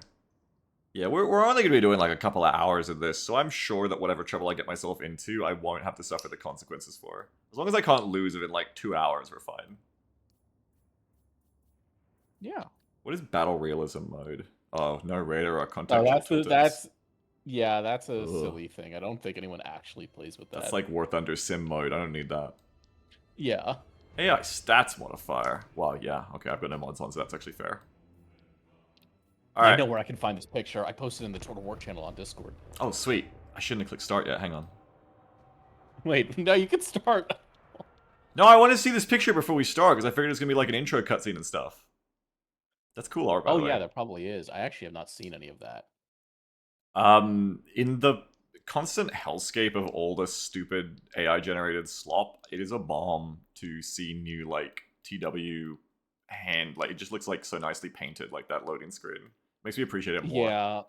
[SPEAKER 1] Yeah, we're only going to be doing like a couple of hours of this, so I'm sure that whatever trouble I get myself into, I won't have to suffer the consequences for. As long as I can't lose within like 2 hours, we're fine.
[SPEAKER 2] Yeah.
[SPEAKER 1] What is battle realism mode? Oh, no radar or
[SPEAKER 2] Oh,
[SPEAKER 1] contextual
[SPEAKER 2] that's a silly thing. I don't think anyone actually plays with that.
[SPEAKER 1] That's like War Thunder sim mode. I don't need that.
[SPEAKER 2] Yeah.
[SPEAKER 1] AI stats modifier. Well, yeah. Okay, I've got no mods on, so that's actually fair.
[SPEAKER 2] I know where I can find this picture. I posted in the Total War channel on Discord.
[SPEAKER 1] Oh, sweet. I shouldn't have clicked start yet. Hang on.
[SPEAKER 2] Wait, no, you can start.
[SPEAKER 1] No, I want to see this picture before we start, because I figured it's going to be like an intro cutscene and stuff. That's cool art, by the way.
[SPEAKER 2] Yeah, there probably is. I actually have not seen any of that.
[SPEAKER 1] In the constant hellscape of all the stupid AI-generated slop, it is a bomb to see new, like, TW hand. Like, it just looks, like, so nicely painted, like, that loading screen. Makes me appreciate it more.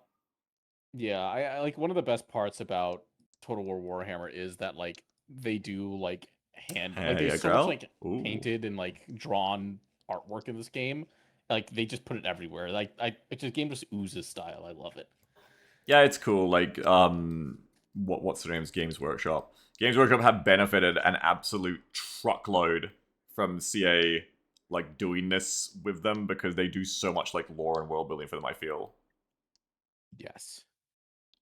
[SPEAKER 2] Yeah. I like, one of the best parts about Total War Warhammer is that, like, they do, like, like, there's so much, like, painted and, like, drawn artwork in this game. Like, they just put it everywhere. Like, the game just oozes style. I love it.
[SPEAKER 1] Yeah, it's cool. Like, what's the name's Games Workshop? Games Workshop have benefited an absolute truckload from CA, like, doing this with them, because they do so much, like, lore and world building for them, I feel.
[SPEAKER 2] Yes.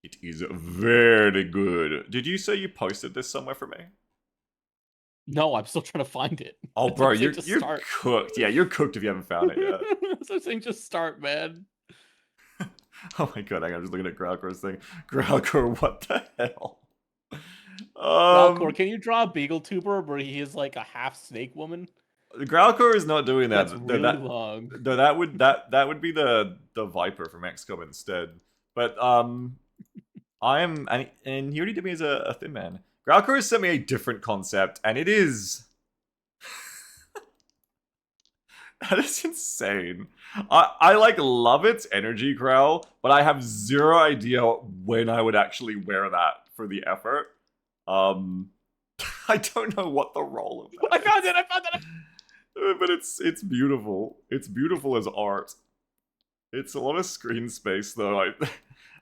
[SPEAKER 1] It is very good. Did you say you posted this somewhere for me?
[SPEAKER 2] No, I'm still trying to find it.
[SPEAKER 1] Oh, bro, you're cooked. Yeah, you're cooked if you haven't found it yet.
[SPEAKER 2] So I'm saying just start, man.
[SPEAKER 1] Oh my god, I'm just looking at Growlcore's thing. Growlcore, what the hell?
[SPEAKER 2] Growlcore, can you draw a Beagle Tuber where he is like a half snake woman?
[SPEAKER 1] Growlcore is not doing that.
[SPEAKER 2] That's really long.
[SPEAKER 1] No, that would be the Viper from XCOM instead. But I am, and he already did me as a Thin Man. Growlcore has sent me a different concept, and it is that is insane. I like love its energy growl, but I have zero idea when I would actually wear that for the effort. I don't know what the role of that
[SPEAKER 2] I found it.
[SPEAKER 1] But it's beautiful. It's beautiful as art. It's a lot of screen space, though.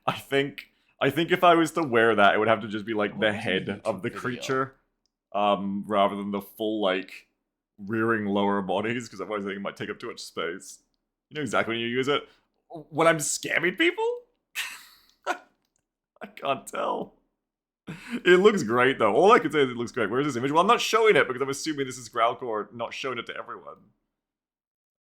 [SPEAKER 1] I think if I was to wear that, it would have to just be like the head of the creature, rather than the full like rearing lower bodies, because otherwise I think it might take up too much space. You know exactly when you use it. When I'm scamming people? I can't tell. It looks great, though. All I can say is it looks great. Where's this image? Well, I'm not showing it because I'm assuming this is Growlcore, not showing it to everyone.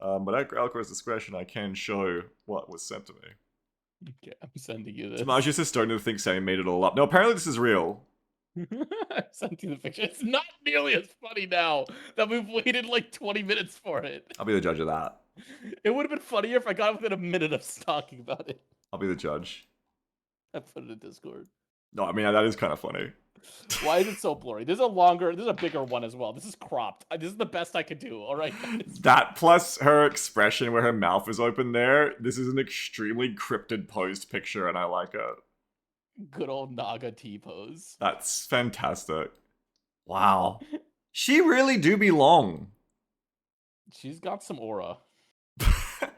[SPEAKER 1] But at Growlcore's discretion, I can show what was sent to me.
[SPEAKER 2] Okay, I'm sending you this.
[SPEAKER 1] Tomagius is starting to think Sammy made it all up. No, apparently this is real.
[SPEAKER 2] I sent you the picture. It's not nearly as funny now that we've waited like 20 minutes for it.
[SPEAKER 1] I'll be the judge of that.
[SPEAKER 2] It would have been funnier if I got within a minute of talking about it.
[SPEAKER 1] I'll be the judge.
[SPEAKER 2] I put it in Discord.
[SPEAKER 1] No, I mean, that is kind of funny.
[SPEAKER 2] Why is it so blurry? There's a bigger one as well. This is cropped. This is the best I could do, alright?
[SPEAKER 1] That plus her expression where her mouth is open there, this is an extremely cryptid posed picture, and I like it.
[SPEAKER 2] Good old Naga T-pose.
[SPEAKER 1] That's fantastic. Wow. She really do belong.
[SPEAKER 2] She's got some aura.
[SPEAKER 1] I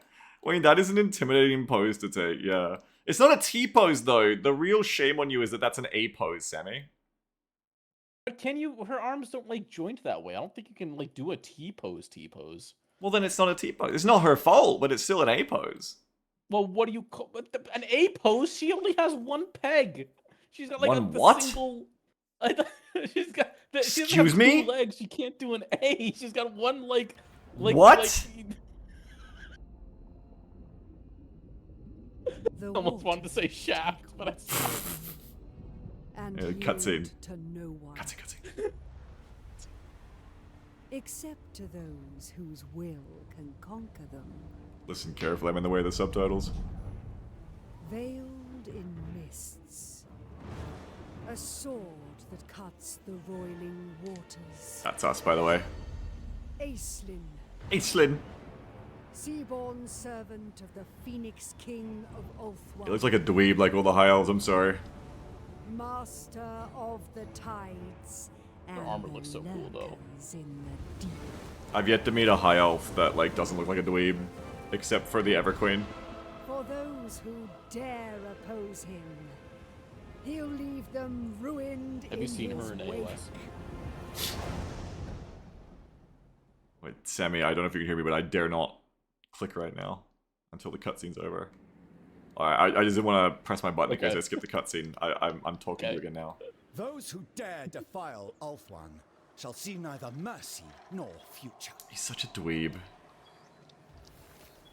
[SPEAKER 1] mean, that is an intimidating pose to take, yeah. It's not a T-pose, though. The real shame on you is that that's an A-pose, Sammy.
[SPEAKER 2] But can you... Her arms don't, like, joint that way. I don't think you can, like, do a T-pose.
[SPEAKER 1] Well, then it's not a T-pose. It's not her fault, but it's still an A-pose.
[SPEAKER 2] Well, what do you call... An A-pose? She only has one peg. She's got, like,
[SPEAKER 1] what?
[SPEAKER 2] single... She's got...
[SPEAKER 1] Excuse me?
[SPEAKER 2] 2 legs. She can't do an A. She's got one, like
[SPEAKER 1] what?
[SPEAKER 2] Almost wanted to say shaft, but I
[SPEAKER 4] and
[SPEAKER 1] cutscene.
[SPEAKER 4] to no one.
[SPEAKER 1] Cutscene.
[SPEAKER 4] except to those whose will can conquer them.
[SPEAKER 1] Listen carefully, I'm in the way of the subtitles.
[SPEAKER 4] Veiled in mists, a sword that cuts the roiling waters.
[SPEAKER 1] That's us, by the way.
[SPEAKER 4] Aislinn,
[SPEAKER 1] Aislinn.
[SPEAKER 4] seaborn servant of the Phoenix King of Ulthuan.
[SPEAKER 1] He looks like a dweeb like all the high elves, I'm sorry.
[SPEAKER 4] Master of the tides.
[SPEAKER 2] Her armor looks so cool, though.
[SPEAKER 4] In the deep.
[SPEAKER 1] I've yet to meet a high elf that, like, doesn't look like a dweeb. Except for the Everqueen.
[SPEAKER 4] For those who dare oppose him, he'll leave them ruined.
[SPEAKER 2] Have you seen
[SPEAKER 4] his
[SPEAKER 2] her in
[SPEAKER 4] wake.
[SPEAKER 2] AOS?
[SPEAKER 1] Wait, Sammy, I don't know if you can hear me, but I dare not click right now until the cutscene's over. Alright, I just didn't want to press my button in case I skipped the cutscene. I'm talking to you again now.
[SPEAKER 3] Those who dare defile Ulthuan shall see neither mercy nor future.
[SPEAKER 1] He's such a dweeb.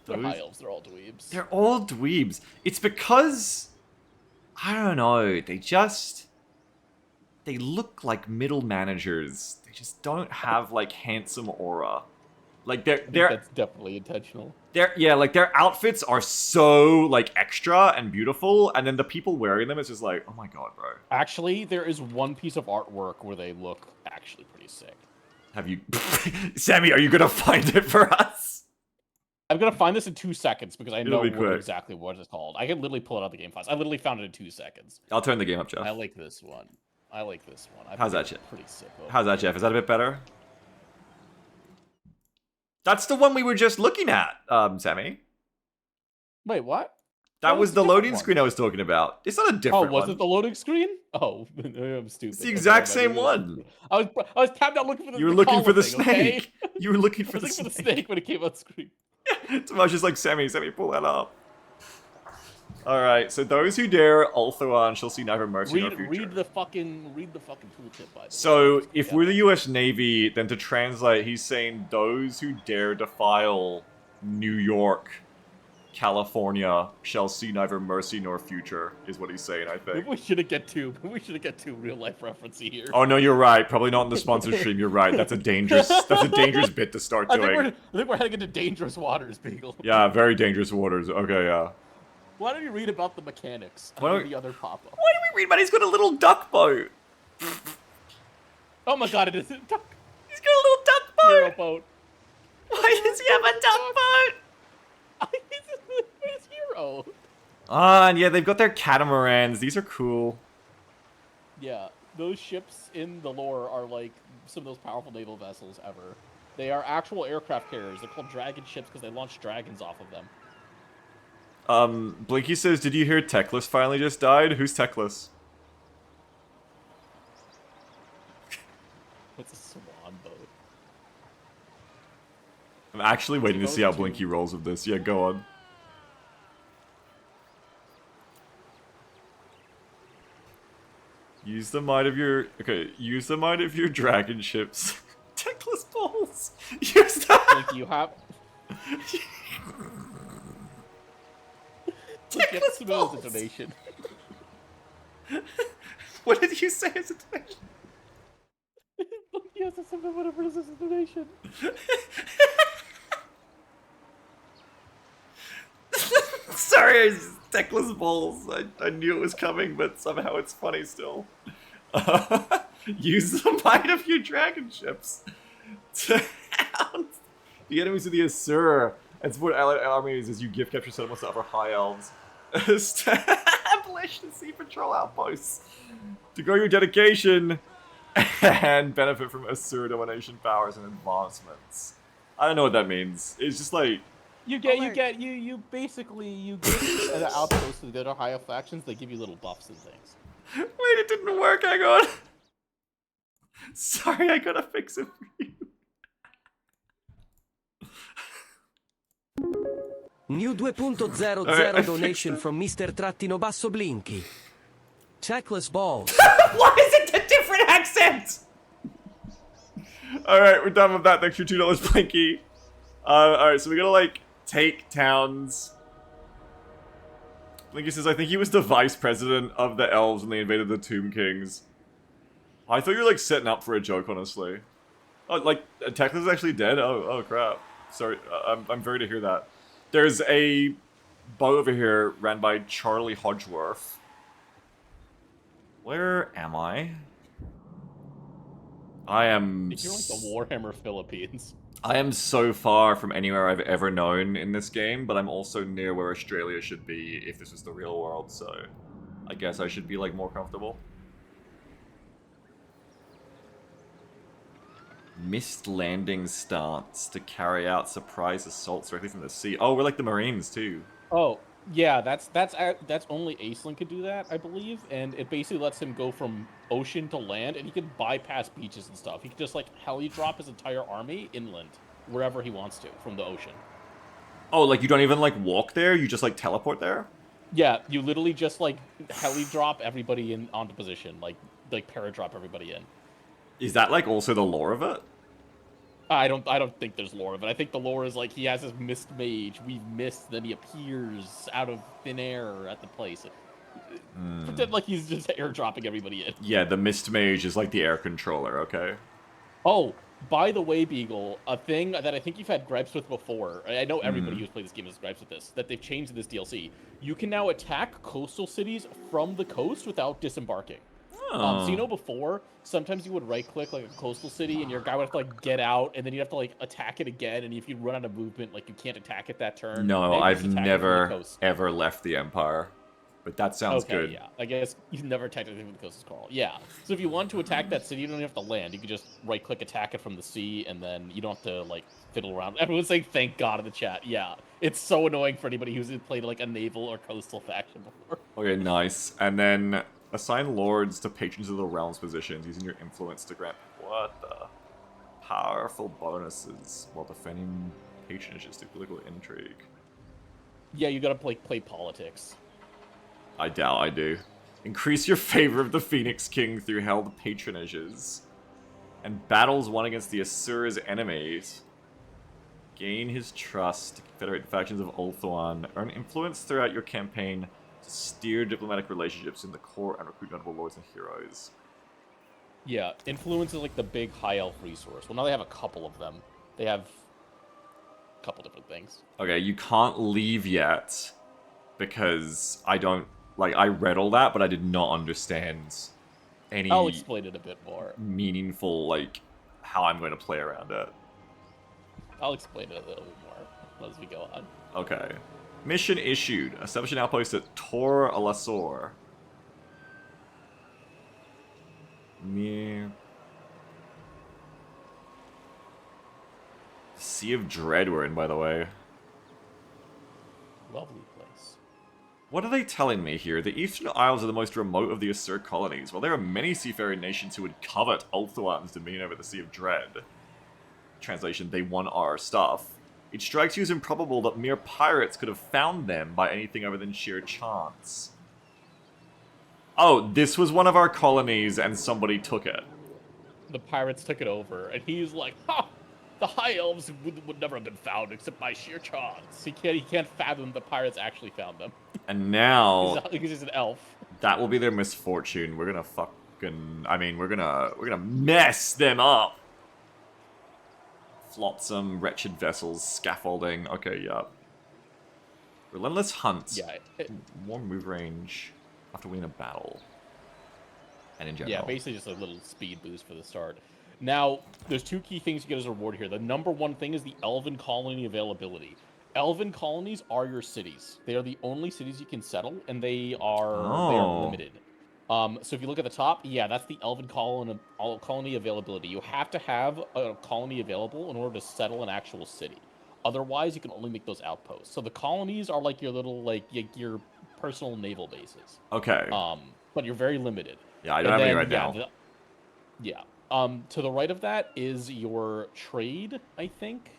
[SPEAKER 2] They're high elves, they're all dweebs.
[SPEAKER 1] They're all dweebs. It's because... I don't know, they look like middle managers. They just don't have, like, handsome aura. Like,
[SPEAKER 2] That's definitely intentional.
[SPEAKER 1] Their outfits are so, like, extra and beautiful, and then the people wearing them is just like, oh my god, bro.
[SPEAKER 2] Actually, there is one piece of artwork where they look actually pretty sick.
[SPEAKER 1] Have you... Sammy, are you gonna find it for us?
[SPEAKER 2] I'm gonna find this in 2 seconds because I know
[SPEAKER 1] be quick.
[SPEAKER 2] exactly what it's called. I can literally pull it out the game files. I literally found it in 2 seconds.
[SPEAKER 1] I'll turn the game up, Jeff.
[SPEAKER 2] I like this one. I
[SPEAKER 1] How's that,
[SPEAKER 2] think
[SPEAKER 1] Jeff?
[SPEAKER 2] it's pretty sick.
[SPEAKER 1] How's that, Jeff? Is that a bit better? That's the one we were just looking at, Sammy.
[SPEAKER 2] Wait, what?
[SPEAKER 1] That was
[SPEAKER 2] a
[SPEAKER 1] the
[SPEAKER 2] different
[SPEAKER 1] loading
[SPEAKER 2] one.
[SPEAKER 1] screen I was talking about. It's not a different
[SPEAKER 2] Oh, was
[SPEAKER 1] one.
[SPEAKER 2] it the loading screen? Oh, I'm stupid.
[SPEAKER 1] It's the exact same one.
[SPEAKER 2] I was tapped out looking for the
[SPEAKER 1] You were looking for the
[SPEAKER 2] collar thing, okay?
[SPEAKER 1] snake. You were looking
[SPEAKER 2] I
[SPEAKER 1] for
[SPEAKER 2] was
[SPEAKER 1] the
[SPEAKER 2] looking
[SPEAKER 1] snake.
[SPEAKER 2] for the snake when it came on screen.
[SPEAKER 1] So I was just like, Sammy, pull that up. Alright, so those who dare Ulthuan shall see neither mercy nor future.
[SPEAKER 2] Read the fucking tooltip, by the way.
[SPEAKER 1] So, if we're the US Navy, then to translate, he's saying those who dare defile New York, California, shall see neither mercy nor future, is what he's saying, I think.
[SPEAKER 2] Maybe we should get two real life referencey here.
[SPEAKER 1] Oh no, you're right. Probably not in the sponsor stream. You're right. That's a dangerous bit to start
[SPEAKER 2] I
[SPEAKER 1] doing.
[SPEAKER 2] think we're heading into dangerous waters, Beagle.
[SPEAKER 1] Yeah, very dangerous waters. Okay, yeah.
[SPEAKER 2] Why don't you read about the mechanics
[SPEAKER 1] Why don't
[SPEAKER 2] of the other pop-up?
[SPEAKER 1] Why do we read about he's got a little duck boat?
[SPEAKER 2] Oh my god, it is a duck
[SPEAKER 1] He's got a little duck
[SPEAKER 2] hero
[SPEAKER 1] boat.
[SPEAKER 2] boat.
[SPEAKER 1] Why does he have a duck boat?
[SPEAKER 2] He's his hero.
[SPEAKER 1] Ah, and yeah, they've got their catamarans. These are cool.
[SPEAKER 2] Yeah, those ships in the lore are like some of those powerful naval vessels ever. They are actual aircraft carriers. They're called dragon ships because they launch dragons off of them.
[SPEAKER 1] Blinky says, did you hear Teclis finally just died? Who's Teclis?
[SPEAKER 2] It's a swan boat.
[SPEAKER 1] I'm actually waiting to see how Blinky rolls with this. Yeah, go on. Use the might of your... Okay, use the might of your dragon ships. Teclis balls! Use that!
[SPEAKER 2] Like you have... Let's get
[SPEAKER 1] balls.
[SPEAKER 2] as a donation.
[SPEAKER 1] What did you say as a donation?
[SPEAKER 2] Yes, it's something, whatever it is as a donation.
[SPEAKER 1] Sorry, Teclis balls. I knew it was coming, but somehow it's funny still. Use the might of your dragon ships to hound the enemies of the Asur and support allied armies as you gift capture settlements to other high elves. Establish the sea patrol outposts to grow your dedication and benefit from Asur domination powers and advancements. I don't know what that means. It's just like
[SPEAKER 2] You basically get an outpost to the other high elf factions. They give you little buffs and things.
[SPEAKER 1] wait, it didn't work. Hang on. Sorry, I gotta fix it for you.
[SPEAKER 5] New 2.00
[SPEAKER 1] Alright,
[SPEAKER 5] donation from Mr. Trattino Basso Blinky. Checkless balls.
[SPEAKER 1] Why is it a different accent? Alright, we're done with that. Thanks for $2, Blinky. Alright, so we gotta, like, take towns. Blinky says, I think he was the vice president of the elves when they invaded the Tomb Kings. I thought you were, like, setting up for a joke, honestly. Oh, like Tekla's actually dead. Oh crap. Sorry, I'm very to hear that. There's a boat over here ran by Charlie Hodgeworth. Where am I? I am.
[SPEAKER 2] You're like the Warhammer Philippines.
[SPEAKER 1] I am so far from anywhere I've ever known in this game, but I'm also near where Australia should be if this was the real world, so I guess I should be like more comfortable. Missed landing starts to carry out surprise assaults directly from the sea. Oh, we're like the Marines too.
[SPEAKER 2] Oh, yeah, that's only Aislinn could do that, I believe, and it basically lets him go from ocean to land, and he can bypass beaches and stuff. He can just like heli drop his entire army inland, wherever he wants to from the ocean.
[SPEAKER 1] Oh, like you don't even like walk there, you just like teleport there?
[SPEAKER 2] Yeah, you literally just like heli drop everybody in onto position, like paradrop everybody in.
[SPEAKER 1] Is that like also the lore of it?
[SPEAKER 2] I don't think there's lore of it. I think the lore is like he has his mist mage. We've missed, then he appears out of thin air at the place. Pretend like he's just airdropping everybody in.
[SPEAKER 1] Yeah, the Mist Mage is like the air controller, okay?
[SPEAKER 2] Oh, by the way, Beagle, a thing that I think you've had gripes with before. I know everybody who's played this game has gripes with this. That they've changed in this DLC. You can now attack coastal cities from the coast without disembarking. So you know before, sometimes you would right-click like a coastal city, and your guy would have to like get out, and then you'd have to like attack it again. And if you run out of movement, like you can't attack it that turn.
[SPEAKER 1] No,
[SPEAKER 2] Now you
[SPEAKER 1] I've
[SPEAKER 2] just attack it from the
[SPEAKER 1] never
[SPEAKER 2] coast.
[SPEAKER 1] ever left the Empire. But that sounds
[SPEAKER 2] Okay,
[SPEAKER 1] good.
[SPEAKER 2] yeah. I guess you've never attacked anything from the coast, Carl. Yeah. So if you want to attack that city, you don't even have to land. You can just right-click, attack it from the sea, and then you don't have to like fiddle around. Everyone's saying "thank God" in the chat. Yeah, it's so annoying for anybody who's played like a naval or coastal faction before.
[SPEAKER 1] Okay, nice. And then assign lords to patrons of the realm's positions using your influence to grant what the powerful bonuses while defending patronages through political intrigue.
[SPEAKER 2] Yeah, you gotta play politics.
[SPEAKER 1] I doubt I do. Increase your favor of the Phoenix King through held patronages. And battles won against the Asura's enemies. Gain his trust to confederate the factions of Ulthuan. Earn influence throughout your campaign to steer diplomatic relationships in the core and recruit notable lords and heroes.
[SPEAKER 2] Yeah, influence is like the big high elf resource. Well, now they have a couple of them. They have a couple different things.
[SPEAKER 1] Okay, you can't leave yet because I don't... Like, I read all that, but I did not understand any
[SPEAKER 2] I'll explain it a bit more.
[SPEAKER 1] meaningful, like, how I'm going to play around it.
[SPEAKER 2] I'll explain it a little bit more as we go on.
[SPEAKER 1] Okay. Mission issued. Establish an outpost at Tor Alasor. Near... Sea of Dread we're in, by the way.
[SPEAKER 2] Lovely place.
[SPEAKER 1] What are they telling me here? The Eastern Isles are the most remote of the Asur colonies. While there are many seafaring nations who would covet Ulthuan's dominion over the Sea of Dread. Translation, they want our stuff. It strikes you as improbable that mere pirates could have found them by anything other than sheer chance. Oh, this was one of our colonies and somebody took it.
[SPEAKER 2] The pirates took it over, and he's like, "Ha! The high elves would never have been found except by sheer chance." He can't fathom the pirates actually found them.
[SPEAKER 1] And now
[SPEAKER 2] Because he's an elf.
[SPEAKER 1] that will be their misfortune. We're gonna fucking... I mean, we're gonna mess them up. Flotsam, wretched vessels, scaffolding. Okay, yeah. Relentless hunt.
[SPEAKER 2] Yeah.
[SPEAKER 1] More move range after winning a battle. And in general.
[SPEAKER 2] Yeah, basically just a little speed boost for the start. Now, there's two key things you get as a reward here. The number one thing is the Elven colony availability. Elven colonies are your cities. They are the only cities you can settle, and they are limited. So if you look at the top, yeah, that's the Elven colony availability. You have to have a colony available in order to settle an actual city. Otherwise, you can only make those outposts. So the colonies are like your little, like, your personal naval bases.
[SPEAKER 1] Okay.
[SPEAKER 2] But you're very limited.
[SPEAKER 1] Yeah, I don't have any right now.
[SPEAKER 2] To the right of that is your trade, I think,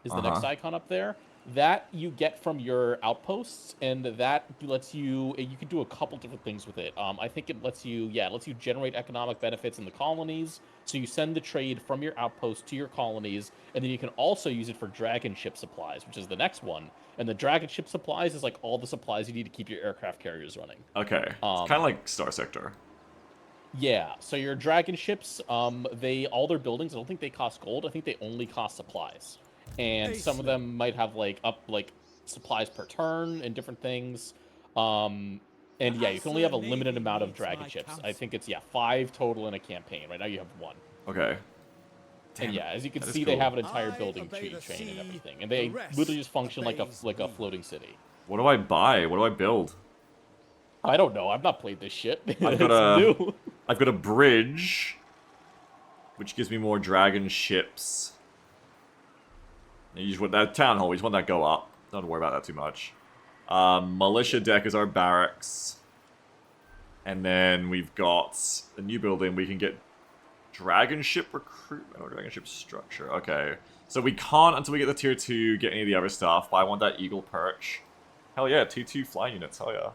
[SPEAKER 2] is the next icon up there. That you get from your outposts, and that lets you can do a couple different things with it. I think it lets you generate economic benefits in the colonies. So you send the trade from your outpost to your colonies, and then you can also use it for dragon ship supplies, which is the next one. And the dragon ship supplies is like all the supplies you need to keep your aircraft carriers running.
[SPEAKER 1] Okay. It's kind of like Star Sector.
[SPEAKER 2] Yeah, so your dragon ships, they all their buildings, I don't think they cost gold. I think they only cost supplies. And some of
[SPEAKER 3] Aislinn.
[SPEAKER 2] them might have like supplies per turn and different things. Um and yeah, you can only have a
[SPEAKER 3] Aislinn
[SPEAKER 2] limited
[SPEAKER 3] Navy
[SPEAKER 2] amount of
[SPEAKER 3] needs
[SPEAKER 2] dragon
[SPEAKER 3] my
[SPEAKER 2] ships. I
[SPEAKER 3] counsel.
[SPEAKER 2] think it's 5 total in a campaign. Right now you have 1.
[SPEAKER 1] Okay.
[SPEAKER 2] And
[SPEAKER 1] Damn,
[SPEAKER 2] yeah, as you can
[SPEAKER 1] that is
[SPEAKER 2] see, they
[SPEAKER 1] cool.
[SPEAKER 2] have an entire
[SPEAKER 3] I
[SPEAKER 2] building
[SPEAKER 3] obey
[SPEAKER 2] tree
[SPEAKER 3] the
[SPEAKER 2] chain and
[SPEAKER 3] sea,
[SPEAKER 2] everything. And
[SPEAKER 3] the
[SPEAKER 2] they
[SPEAKER 3] rest
[SPEAKER 2] literally just function like a
[SPEAKER 3] obeys me.
[SPEAKER 2] floating city.
[SPEAKER 1] What do I buy? What do I build?
[SPEAKER 2] I don't know. I've not played this shit.
[SPEAKER 1] I've got
[SPEAKER 2] It's new.
[SPEAKER 1] I've got a bridge, which gives me more dragon ships. You just want that town hall. We just want that go up. Don't worry about that too much. Militia deck is our barracks, and then we've got a new building. We can get dragon ship recruitment or dragon ship structure. Okay, so we can't until we get the tier 2 get any of the other stuff. But I want that eagle perch. Hell yeah, T2 flying units. Hell yeah.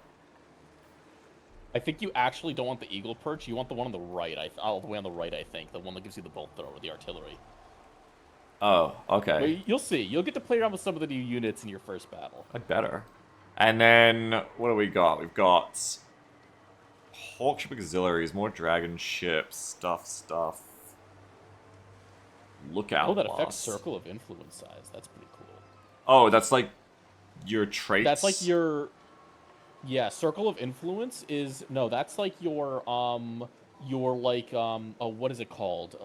[SPEAKER 2] I think you actually don't want the eagle perch. You want the one on the right. The way on the right, I think. The one that gives you the bolt thrower, the artillery.
[SPEAKER 1] Oh, okay.
[SPEAKER 2] But you'll see. You'll get to play around with some of the new units in your first battle.
[SPEAKER 1] I'd better. And then, what do we got? We've got Hawkship auxiliaries, more dragon ships, stuff. Lookout
[SPEAKER 2] Oh, that
[SPEAKER 1] loss.
[SPEAKER 2] affects circle of influence size. That's pretty cool.
[SPEAKER 1] Oh, that's like your traits?
[SPEAKER 2] That's like your... Yeah, circle of influence is... No, that's like your like, oh, what is it called?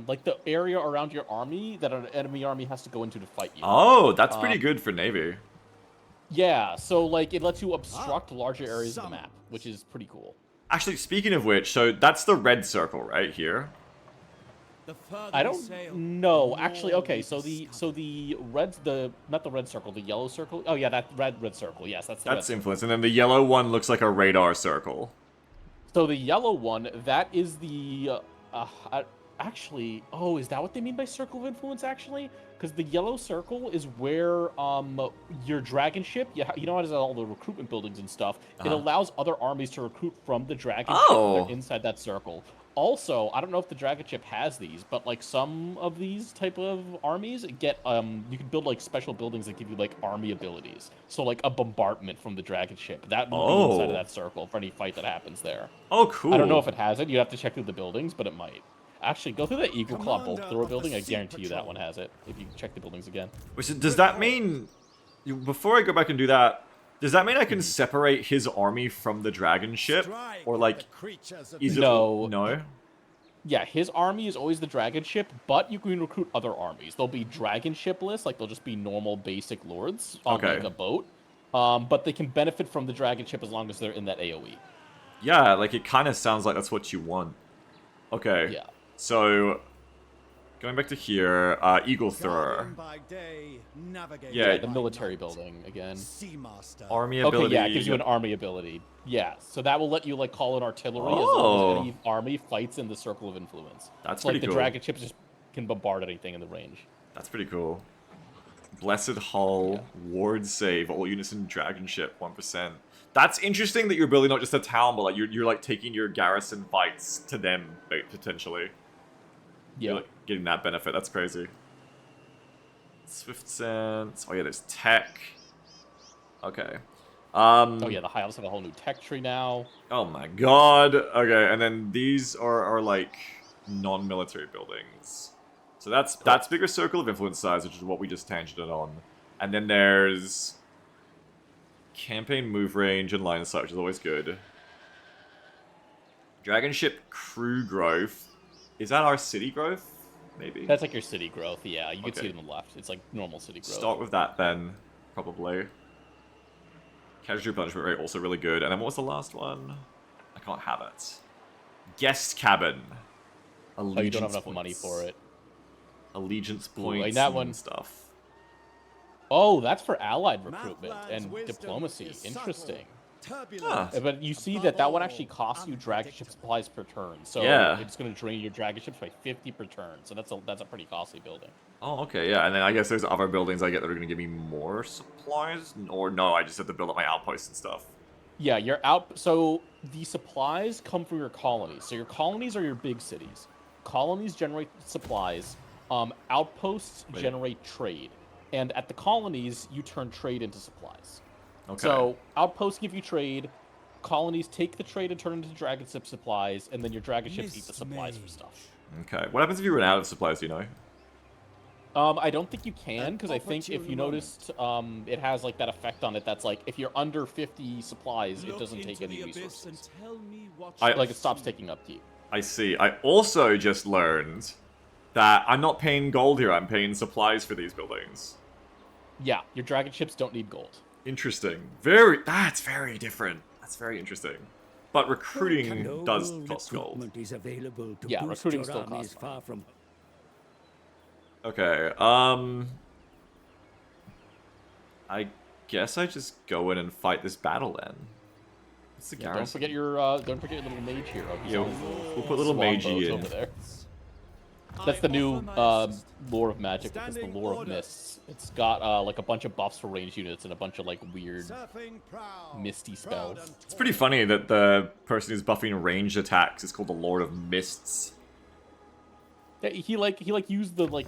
[SPEAKER 2] Like the area around your army that an enemy army has to go into to fight you.
[SPEAKER 1] Oh, that's pretty good for Navy.
[SPEAKER 2] Yeah, so like it lets you obstruct larger areas of the map, which is pretty cool.
[SPEAKER 1] Actually, speaking of which, so that's the red circle right here.
[SPEAKER 3] The further
[SPEAKER 2] I
[SPEAKER 3] we
[SPEAKER 2] don't
[SPEAKER 3] sail,
[SPEAKER 2] know.
[SPEAKER 3] the
[SPEAKER 2] Actually,
[SPEAKER 3] more
[SPEAKER 2] okay,
[SPEAKER 3] we
[SPEAKER 2] so the
[SPEAKER 3] discover.
[SPEAKER 2] not the red circle, the yellow circle. Oh yeah, that red circle. Yes, that's the red
[SPEAKER 1] That's
[SPEAKER 2] circle.
[SPEAKER 1] influence. And then the yellow one looks like a radar circle.
[SPEAKER 2] So the yellow one, that is the actually, oh, is that what they mean by circle of influence actually? Because the yellow circle is where your dragon ship, you know how it has all the recruitment buildings and stuff. It allows other armies to recruit from the dragon ship
[SPEAKER 1] Oh.
[SPEAKER 2] if they're inside that circle. Also, I don't know if the dragon ship has these, but like some of these type of armies get you can build like special buildings that give you like army abilities. So like a bombardment from the dragon ship that will be inside of that circle for any fight that happens there.
[SPEAKER 1] Oh, cool.
[SPEAKER 2] I don't know if it has it. You'd have to check through the buildings, but it might. Actually, go through the Eagle Claw bolt
[SPEAKER 3] Commander
[SPEAKER 2] thrower
[SPEAKER 3] of the
[SPEAKER 2] building. I
[SPEAKER 3] Sea
[SPEAKER 2] guarantee you that
[SPEAKER 3] Patrol.
[SPEAKER 2] one has it. If you check the buildings again.
[SPEAKER 1] Does that mean... Before I go back and do that, does that mean I
[SPEAKER 2] Mm-hmm.
[SPEAKER 1] can separate his army from the dragon ship?
[SPEAKER 3] Strike
[SPEAKER 1] Or
[SPEAKER 3] at
[SPEAKER 1] like,
[SPEAKER 3] the creatures of
[SPEAKER 1] is
[SPEAKER 3] the
[SPEAKER 1] it...
[SPEAKER 2] No.
[SPEAKER 1] No?
[SPEAKER 2] Yeah, his army is always the dragon ship, but you can recruit other armies. They'll be dragon ship lists, like they'll just be normal basic lords on
[SPEAKER 1] Okay.
[SPEAKER 2] like a boat. But they can benefit from the dragon ship as long as they're in that AoE.
[SPEAKER 1] Yeah, like it kind of sounds like that's what you want. Okay.
[SPEAKER 2] Yeah.
[SPEAKER 1] So, going back to here, Eagle Thrower.
[SPEAKER 3] Guardian by day, navigator
[SPEAKER 1] Yeah,
[SPEAKER 2] The
[SPEAKER 3] by
[SPEAKER 2] military
[SPEAKER 3] night.
[SPEAKER 2] building again.
[SPEAKER 3] Seamaster.
[SPEAKER 1] Army
[SPEAKER 2] Okay,
[SPEAKER 1] ability.
[SPEAKER 2] yeah, it gives you an army ability. Yeah, so that will let you like call in artillery as long
[SPEAKER 1] Oh.
[SPEAKER 2] as any army fights in the circle of influence.
[SPEAKER 1] That's
[SPEAKER 2] So, like
[SPEAKER 1] pretty
[SPEAKER 2] the
[SPEAKER 1] cool.
[SPEAKER 2] dragon ships just can bombard anything in the range.
[SPEAKER 1] That's pretty cool. Blessed Hull, Ward Save, all units in Dragon Ship, 1%. That's interesting that you're building not just a town, but like you're like taking your garrison fights to them, potentially. You're
[SPEAKER 2] Yeah.
[SPEAKER 1] like getting that benefit. That's crazy. Swift Sense. Oh yeah, there's tech. Okay.
[SPEAKER 2] Oh yeah, the High Elves have a whole new tech tree now.
[SPEAKER 1] Oh my god. Okay, and then these are like non-military buildings. So that's bigger circle of influence size, which is what we just tangented on. And then there's campaign move range and line of sight, which is always good. Dragon ship crew growth. Is that our city growth? Maybe.
[SPEAKER 2] That's like your city growth, yeah. You can see
[SPEAKER 1] Okay.
[SPEAKER 2] it on the left. It's like normal city growth.
[SPEAKER 1] Start with that then, probably. Casualty punishment rate also really good. And then what was the last one? I can't have it. Guest cabin.
[SPEAKER 2] Oh, you don't have enough money for it.
[SPEAKER 1] Allegiance
[SPEAKER 2] Ooh,
[SPEAKER 1] points
[SPEAKER 2] like that
[SPEAKER 1] and
[SPEAKER 2] one.
[SPEAKER 1] stuff.
[SPEAKER 2] Oh, that's for allied recruitment
[SPEAKER 3] Mathland's
[SPEAKER 2] and
[SPEAKER 3] wisdom
[SPEAKER 2] diplomacy.
[SPEAKER 3] is
[SPEAKER 2] Interesting.
[SPEAKER 3] turbulent,
[SPEAKER 1] Ah.
[SPEAKER 2] But you see
[SPEAKER 3] above
[SPEAKER 2] that one
[SPEAKER 3] all,
[SPEAKER 2] actually costs you dragon ship supplies per turn. So
[SPEAKER 1] Yeah.
[SPEAKER 2] it's going to drain your dragon ships by 50 per turn. So that's a pretty costly building.
[SPEAKER 1] Oh, okay, yeah. And then I guess there's other buildings I get that are going to give me more supplies? Or no, I just have to build up my outposts and stuff.
[SPEAKER 2] Yeah, you're out. So the supplies come from your colonies. So your colonies are your big cities. Colonies generate supplies. Outposts
[SPEAKER 1] Wait.
[SPEAKER 2] generate trade. And at the colonies, you turn trade into supplies.
[SPEAKER 1] Okay.
[SPEAKER 2] So outposts give you trade. colonies take the trade and turn it into dragon ship supplies, and then your dragon ships eat the supplies for
[SPEAKER 3] Mismage.
[SPEAKER 2] stuff.
[SPEAKER 1] Okay. What happens if you run out of supplies, do you know?
[SPEAKER 2] I don't think you can, because I think if you noticed, it has like that effect on it that's like, if you're under 50 supplies, it
[SPEAKER 3] Look
[SPEAKER 2] doesn't take
[SPEAKER 3] into
[SPEAKER 2] any
[SPEAKER 3] the abyss and
[SPEAKER 2] resources.
[SPEAKER 3] tell me what
[SPEAKER 1] I-
[SPEAKER 3] you
[SPEAKER 2] Like, it stops
[SPEAKER 3] see.
[SPEAKER 2] taking upkeep.
[SPEAKER 1] I see. I also just learned that I'm not paying gold here, I'm paying supplies for these buildings.
[SPEAKER 2] Yeah, your dragon ships don't need gold.
[SPEAKER 1] Interesting. That's very different. That's very interesting. But recruiting does cost gold.
[SPEAKER 6] Recruitment is available to
[SPEAKER 2] Yeah,
[SPEAKER 6] boost
[SPEAKER 2] recruiting
[SPEAKER 6] your
[SPEAKER 2] still
[SPEAKER 6] armies
[SPEAKER 2] costs money.
[SPEAKER 6] far from.
[SPEAKER 1] Okay, I guess I just go in and fight this battle then. What's the
[SPEAKER 2] Yeah, don't
[SPEAKER 1] garrison?
[SPEAKER 2] forget your little mage hero. He's
[SPEAKER 1] Yeah,
[SPEAKER 2] on his
[SPEAKER 1] we'll put little
[SPEAKER 2] swan
[SPEAKER 1] magey
[SPEAKER 2] boat
[SPEAKER 1] in.
[SPEAKER 2] over there. That's the new lore of magic. It's the lore of mists. It's got like a bunch of buffs for ranged units and a bunch of like weird
[SPEAKER 3] Surfing proud,
[SPEAKER 2] misty
[SPEAKER 3] proud
[SPEAKER 2] spells.
[SPEAKER 3] and
[SPEAKER 1] It's pretty funny that the person who's buffing ranged attacks is called the Lord of Mists.
[SPEAKER 2] Yeah, he used the like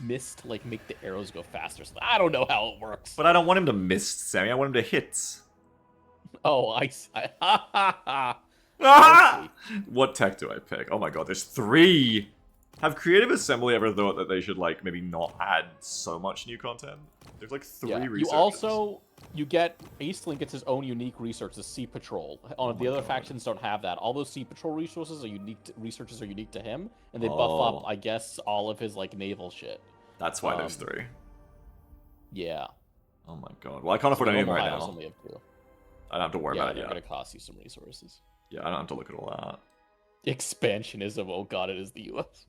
[SPEAKER 2] mist to like make the arrows go faster. So I don't know how it works.
[SPEAKER 1] But I don't want him to mist, Sammy. I want him to hit.
[SPEAKER 2] Oh, I ha ha ha.
[SPEAKER 1] Ah! What tech do I pick? Oh my god, there's 3! Have Creative Assembly ever thought that they should, like, maybe not add so much new content? There's, like, 3
[SPEAKER 2] Yeah.
[SPEAKER 1] researchers.
[SPEAKER 2] Aislinn gets his own unique research, the Sea Patrol. The other factions don't have that. All those Sea Patrol resources are unique. Researches are unique to him, and they buff up, I guess, all of his like naval shit.
[SPEAKER 1] That's why there's 3.
[SPEAKER 2] Yeah.
[SPEAKER 1] Oh my god. Well, I can't afford any of them right
[SPEAKER 2] Normal Hiles
[SPEAKER 1] now.
[SPEAKER 2] only have 2.
[SPEAKER 1] I don't have to worry
[SPEAKER 2] Yeah,
[SPEAKER 1] about it
[SPEAKER 2] they're
[SPEAKER 1] yet.
[SPEAKER 2] gonna cost you some resources.
[SPEAKER 1] Yeah, I don't have to look at all that.
[SPEAKER 2] Expansionism. Oh god, it is the U.S.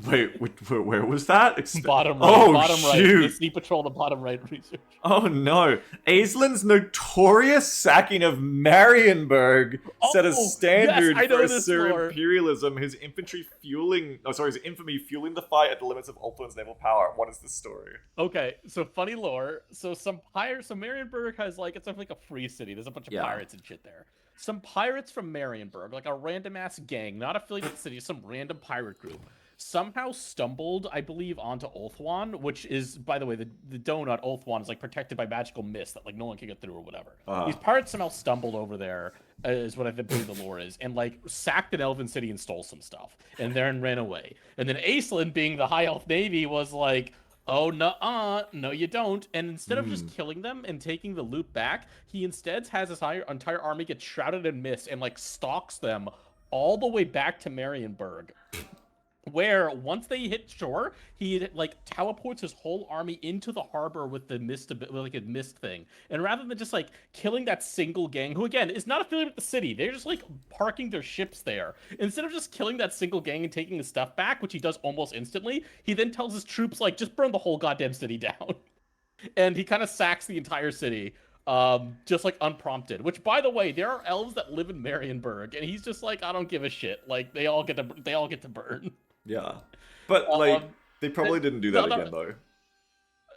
[SPEAKER 1] Wait, where was that?
[SPEAKER 2] Bottom right.
[SPEAKER 1] Oh,
[SPEAKER 2] bottom right.
[SPEAKER 1] shoot.
[SPEAKER 2] The Sea Patrol, the bottom right research.
[SPEAKER 1] Oh no. Aislinn's notorious sacking of Marienburg set a
[SPEAKER 2] Oh,
[SPEAKER 1] standard
[SPEAKER 2] yes, I know
[SPEAKER 1] for
[SPEAKER 2] this
[SPEAKER 1] Assyrian
[SPEAKER 2] lore.
[SPEAKER 1] imperialism, his infantry his infamy fueling the fight at the limits of Ulthuan's naval power. What is this story?
[SPEAKER 2] Okay, so funny lore. So some pirates. So Marienburg has like it's like a free city. There's a bunch of
[SPEAKER 1] Yeah.
[SPEAKER 2] pirates and shit there. Some pirates from Marienburg, like a random ass gang, not affiliated with the city, some random pirate group, somehow stumbled, I believe, onto Ulthuan, which is, by the way, the donut Ulthuan is like protected by magical mist that like no one can get through or whatever. These pirates somehow stumbled over there, is what I believe the lore is, and like sacked an elven city and stole some stuff, and then ran away. And then Aislinn, being the high elf navy, was like, oh, no, you don't. And instead of just killing them and taking the loot back, he instead has his entire army get shrouded in mist and like stalks them all the way back to Marienburg. Where once they hit shore, he like teleports his whole army into the harbor with the mist, like a mist thing. And rather than just like killing that single gang, who again is not affiliated with the city, they're just like parking their ships there. Instead of just killing that single gang and taking his stuff back, which he does almost instantly, he then tells his troops like just burn the whole goddamn city down. And he kind of sacks the entire city. Just like unprompted, which by the way, there are elves that live in Marienburg, and he's just like, I don't give a shit. Like they all get to burn.
[SPEAKER 1] Yeah. But, like, they probably didn't do that again, though.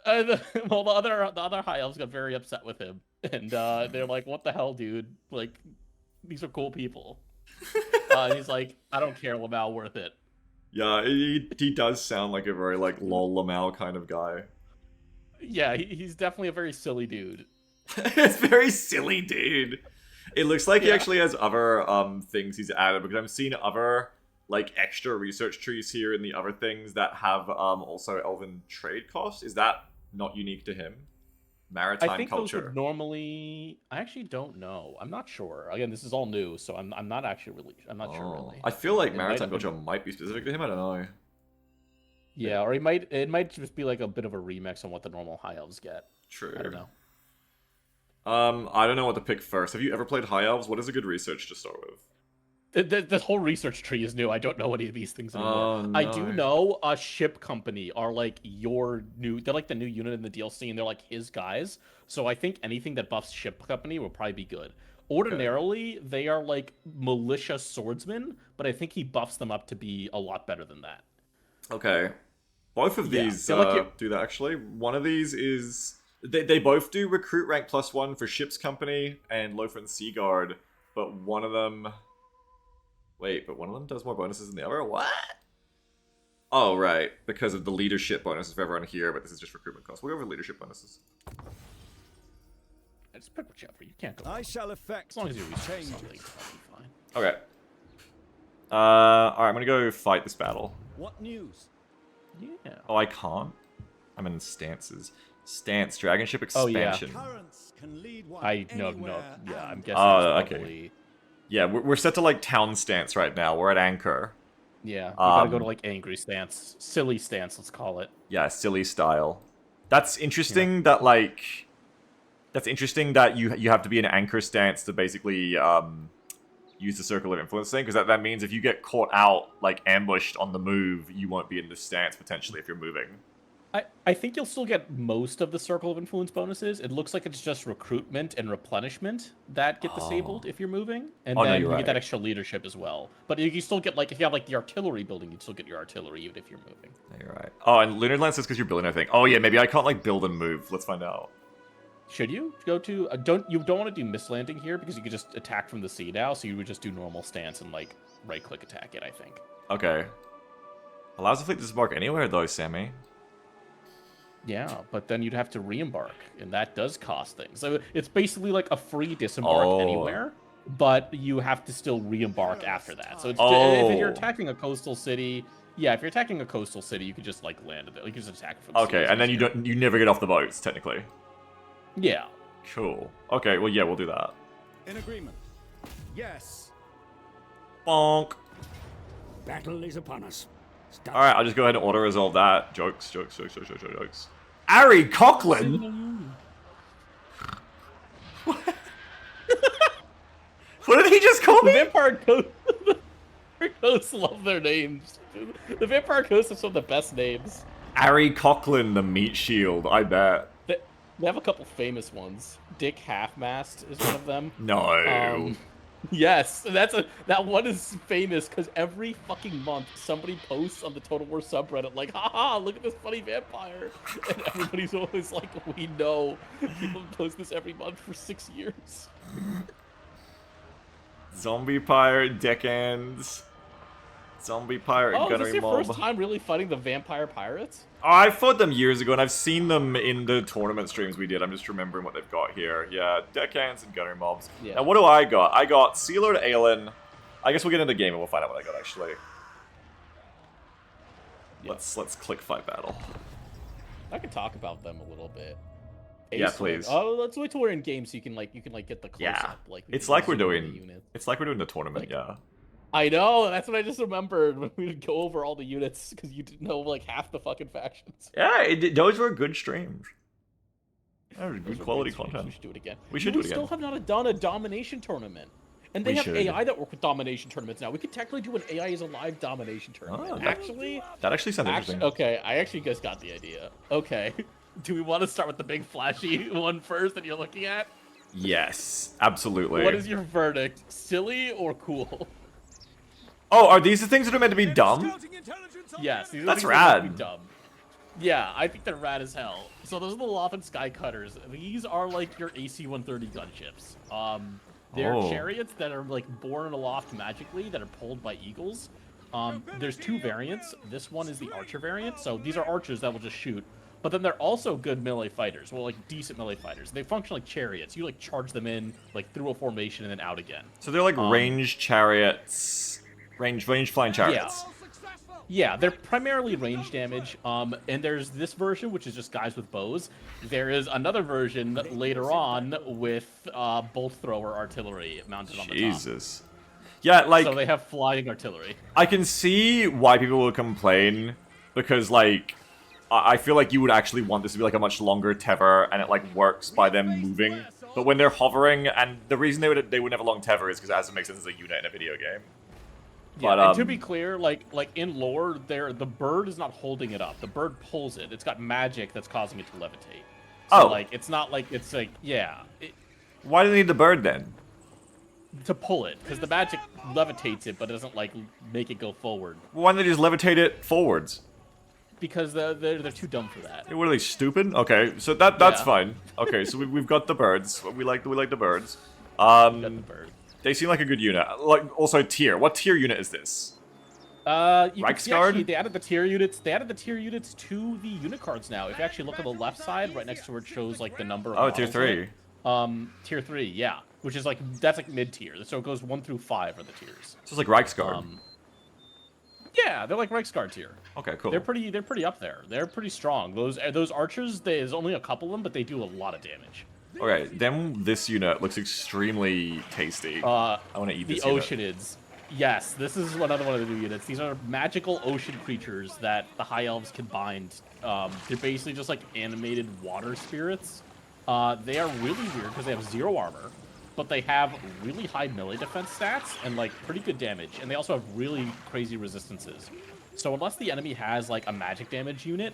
[SPEAKER 2] The other high elves got very upset with him, and they're like, "What the hell, dude? Like, these are cool people." And he's like, "I don't care, Lamau, worth it."
[SPEAKER 1] Yeah, he does sound like a very, like, lol Lamau kind of guy.
[SPEAKER 2] Yeah, he's definitely a very silly dude.
[SPEAKER 1] It's very silly, dude. It looks like he
[SPEAKER 2] Yeah.
[SPEAKER 1] actually has other things he's added, because I'm seeing other like extra research trees here and the other things that have also elven trade costs. Is that not unique to him? Maritime
[SPEAKER 2] I think
[SPEAKER 1] culture.
[SPEAKER 2] those would normally. I actually don't know. I'm not sure. Again, this is all new, so I'm not actually really. I'm not sure really.
[SPEAKER 1] I feel like
[SPEAKER 2] It might
[SPEAKER 1] maritime
[SPEAKER 2] have been-
[SPEAKER 1] culture might be specific to him. I don't know.
[SPEAKER 2] Yeah, or it might just be like a bit of a remix on what the normal high elves get.
[SPEAKER 1] True.
[SPEAKER 2] I don't know.
[SPEAKER 1] I don't know what to pick first. Have you ever played High Elves? What is a good research to start with?
[SPEAKER 2] The whole research tree is new. I don't know any of these things anymore.
[SPEAKER 1] Oh,
[SPEAKER 2] I do
[SPEAKER 1] no.
[SPEAKER 2] know a ship company are like they're like the new unit in the DLC, and they're like his guys. So I think anything that buffs ship company will probably be good. Ordinarily, they are like militia swordsmen, but I think he buffs them up to be a lot better than that.
[SPEAKER 1] Okay. Both of
[SPEAKER 2] Yeah,
[SPEAKER 1] these
[SPEAKER 2] they're like
[SPEAKER 1] do that, actually. One of these is... They both do recruit rank +1 for ship's company and Lothran Sea Guard, but one of them... Wait, but one of them does more bonuses than the other? What? Oh, right. Because of the leadership bonuses for everyone here, but this is just recruitment costs. We'll go over leadership bonuses.
[SPEAKER 2] Just pick whichever. You can't go wrong.
[SPEAKER 3] I shall effect
[SPEAKER 2] As long as you research
[SPEAKER 3] changes.
[SPEAKER 2] something, that'll be fine.
[SPEAKER 1] Okay. Alright, I'm gonna go fight this battle.
[SPEAKER 3] What news?
[SPEAKER 2] Yeah.
[SPEAKER 1] Oh, I can't? I'm in stances. Stance, dragon ship
[SPEAKER 2] Oh, yeah.
[SPEAKER 1] expansion.
[SPEAKER 3] Currents can lead one
[SPEAKER 2] No.
[SPEAKER 3] anywhere
[SPEAKER 2] Yeah, I'm
[SPEAKER 3] and
[SPEAKER 2] guessing
[SPEAKER 1] Oh,
[SPEAKER 2] it's
[SPEAKER 1] okay.
[SPEAKER 2] probably...
[SPEAKER 1] Yeah, we're set to like town stance right now. We're at anchor.
[SPEAKER 2] Yeah, you gotta go
[SPEAKER 1] Um,
[SPEAKER 2] to like angry stance, silly stance, let's call it.
[SPEAKER 1] Yeah, silly style. That's interesting that like... That's interesting that you have to be in anchor stance to basically use the circle of influence thing, because that means if you get caught out, like ambushed on the move, you won't be in the stance potentially if you're moving.
[SPEAKER 2] I think you'll still get most of the circle of influence bonuses. It looks like it's just recruitment and replenishment that get disabled if you're moving, and
[SPEAKER 1] Oh, no,
[SPEAKER 2] then
[SPEAKER 1] you're
[SPEAKER 2] you get that
[SPEAKER 1] right.
[SPEAKER 2] extra leadership as well. But you still get like if you have like the artillery building, you'd still get your artillery even if you're moving.
[SPEAKER 1] Yeah, you're right. Oh, and Lunar Lance is because you're building, I think. Oh yeah, maybe I can't like build and move. Let's find out.
[SPEAKER 2] Should you go to you don't want to do miss landing here because you could just attack from the sea now, so you would just do normal stance and like right click attack it, I think.
[SPEAKER 1] Okay. Allows the fleet to disembark anywhere though, Sammy.
[SPEAKER 2] Yeah, but then you'd have to re-embark, and that does cost things. So it's basically like a free disembark anywhere, but you have to still re-embark after that. So it's if you're attacking a coastal city, yeah, if you're attacking a coastal city, you could just like land it. You can just attack from the
[SPEAKER 1] Okay,
[SPEAKER 2] sea,
[SPEAKER 1] and then
[SPEAKER 2] easier.
[SPEAKER 1] you never get off the boats technically.
[SPEAKER 2] Yeah.
[SPEAKER 1] Cool. Okay, well yeah, we'll do that.
[SPEAKER 3] In agreement. Yes.
[SPEAKER 1] Bonk.
[SPEAKER 6] Battle is upon us.
[SPEAKER 1] All right, I'll just go ahead and auto resolve that. Jokes. Ari Coughlin. What did he just call
[SPEAKER 2] The
[SPEAKER 1] me?
[SPEAKER 2] Vampire Coast. The Vampire Coast love their names. The Vampire Coast have some of the best names.
[SPEAKER 1] Ari Coughlin, the meat shield. I bet.
[SPEAKER 2] They have a couple famous ones. Dick Halfmast is one of them.
[SPEAKER 1] No.
[SPEAKER 2] Yes, that one is famous because every fucking month somebody posts on the Total War subreddit like, haha, look at this funny vampire. And everybody's always like, we know. People post this every month for 6 years.
[SPEAKER 1] Zombie pirate deckhands. Zombie pirate
[SPEAKER 2] Oh, is
[SPEAKER 1] gunnery
[SPEAKER 2] this your
[SPEAKER 1] mob.
[SPEAKER 2] first time really fighting the vampire pirates?
[SPEAKER 1] Oh, I fought them years ago, and I've seen them in the tournament streams we did. I'm just remembering what they've got here. Yeah, deckhands and gunnery mobs.
[SPEAKER 2] Yeah.
[SPEAKER 1] Now, what do I got? I got Sealer to Aislinn. I guess we'll get into the game and we'll find out what I got, actually.
[SPEAKER 2] Yeah.
[SPEAKER 1] Let's click fight battle.
[SPEAKER 2] I could talk about them a little bit.
[SPEAKER 1] Yeah,
[SPEAKER 2] Aislinn.
[SPEAKER 1] please.
[SPEAKER 2] Oh, let's wait till we're in game so you can get the close
[SPEAKER 1] Yeah.
[SPEAKER 2] up. Like we
[SPEAKER 1] It's
[SPEAKER 2] can
[SPEAKER 1] like we're
[SPEAKER 2] zoom in the
[SPEAKER 1] doing...
[SPEAKER 2] unit.
[SPEAKER 1] It's like we're doing the tournament,
[SPEAKER 2] Like-
[SPEAKER 1] yeah.
[SPEAKER 2] I know, that's what I just remembered when we would go over all the units because you didn't know like half the fucking factions.
[SPEAKER 1] Yeah, those were good streams. That was
[SPEAKER 2] Those
[SPEAKER 1] good
[SPEAKER 2] were
[SPEAKER 1] quality
[SPEAKER 2] great streams.
[SPEAKER 1] content.
[SPEAKER 2] We should do it again.
[SPEAKER 1] We should do it again.
[SPEAKER 2] still have not done a domination tournament. And they
[SPEAKER 1] We
[SPEAKER 2] have
[SPEAKER 1] should.
[SPEAKER 2] AI that work with domination tournaments now. We could technically do an AI is a live domination tournament.
[SPEAKER 1] Oh,
[SPEAKER 2] actually,
[SPEAKER 1] That actually sounds interesting.
[SPEAKER 2] okay, I actually just got the idea. Okay. Do we want to start with the big flashy one first that you're looking at?
[SPEAKER 1] Yes, absolutely.
[SPEAKER 2] What is your verdict? Silly or cool?
[SPEAKER 1] Oh, are these the things that are meant to be dumb?
[SPEAKER 3] Scouting intelligence on
[SPEAKER 2] Yes,
[SPEAKER 3] the
[SPEAKER 2] these are
[SPEAKER 1] That's
[SPEAKER 2] things that would
[SPEAKER 1] rad.
[SPEAKER 2] be dumb. Yeah, I think they're rad as hell. So those are the Loffen Sky Cutters. These are like your AC-130 gunships. They're
[SPEAKER 1] Oh.
[SPEAKER 2] chariots that are like born aloft magically that are pulled by eagles. There's two variants. This one is the archer variant. So these are archers that will just shoot. But then they're also good melee fighters. Well, like decent melee fighters. They function like chariots. You like charge them in like through a formation and then out again.
[SPEAKER 1] So they're like ranged chariots, range flying chariots.
[SPEAKER 2] Yeah, they're primarily range damage. And there's this version, which is just guys with bows. There is another version later on with bolt thrower artillery mounted on the top.
[SPEAKER 1] Jesus. Yeah, like
[SPEAKER 2] So they have flying artillery.
[SPEAKER 1] I can see why people will complain because like I feel like you would actually want this to be like a much longer tether, and it like works by them moving. But when they're hovering, and the reason they would have a long tether is because it has to make sense as a unit in a video game.
[SPEAKER 2] Yeah,
[SPEAKER 1] But,
[SPEAKER 2] and to be clear, like in lore, the bird is not holding it up. The bird pulls it. It's got magic that's causing it to levitate. So,
[SPEAKER 1] Oh.
[SPEAKER 2] like it's not like it's like
[SPEAKER 1] Why do they need the bird then?
[SPEAKER 2] to pull it because the magic levitates it, but it doesn't like make it go forward
[SPEAKER 1] Why don't they just levitate it forwards?
[SPEAKER 2] because they're too dumb for that.
[SPEAKER 1] What are they, stupid? Okay, so that's
[SPEAKER 2] Yeah.
[SPEAKER 1] fine. Okay, so we've got the birds. We like the birds.
[SPEAKER 2] Got the bird.
[SPEAKER 1] They seem like a good unit. Like also tier. What tier unit is this?
[SPEAKER 2] You can see
[SPEAKER 1] Reichsguard?
[SPEAKER 2] actually, they added the tier units. They added the tier units to the unit cards now. If you actually look on the left side, right next to where it shows like the number. Of
[SPEAKER 1] Oh, tier
[SPEAKER 2] models in
[SPEAKER 1] 3.
[SPEAKER 2] it, Tier 3, yeah. Which is like, that's like mid-tier. So it goes 1 through 5 are the tiers.
[SPEAKER 1] So it's like Reichsguard.
[SPEAKER 2] Yeah, they're like Reichsguard tier.
[SPEAKER 1] Okay, cool.
[SPEAKER 2] They're pretty up there. They're pretty strong. Those archers, there's only a couple of them, but they do a lot of damage.
[SPEAKER 1] Okay, then this unit looks extremely tasty. I want to eat this
[SPEAKER 2] The
[SPEAKER 1] unit.
[SPEAKER 2] Oceanids. Yes, this is another one of the new units. These are magical ocean creatures that the High Elves can bind. They're basically just like animated water spirits. They are really weird because they have 0 armor, but they have really high melee defense stats and like pretty good damage. And they also have really crazy resistances. So unless the enemy has like a magic damage unit,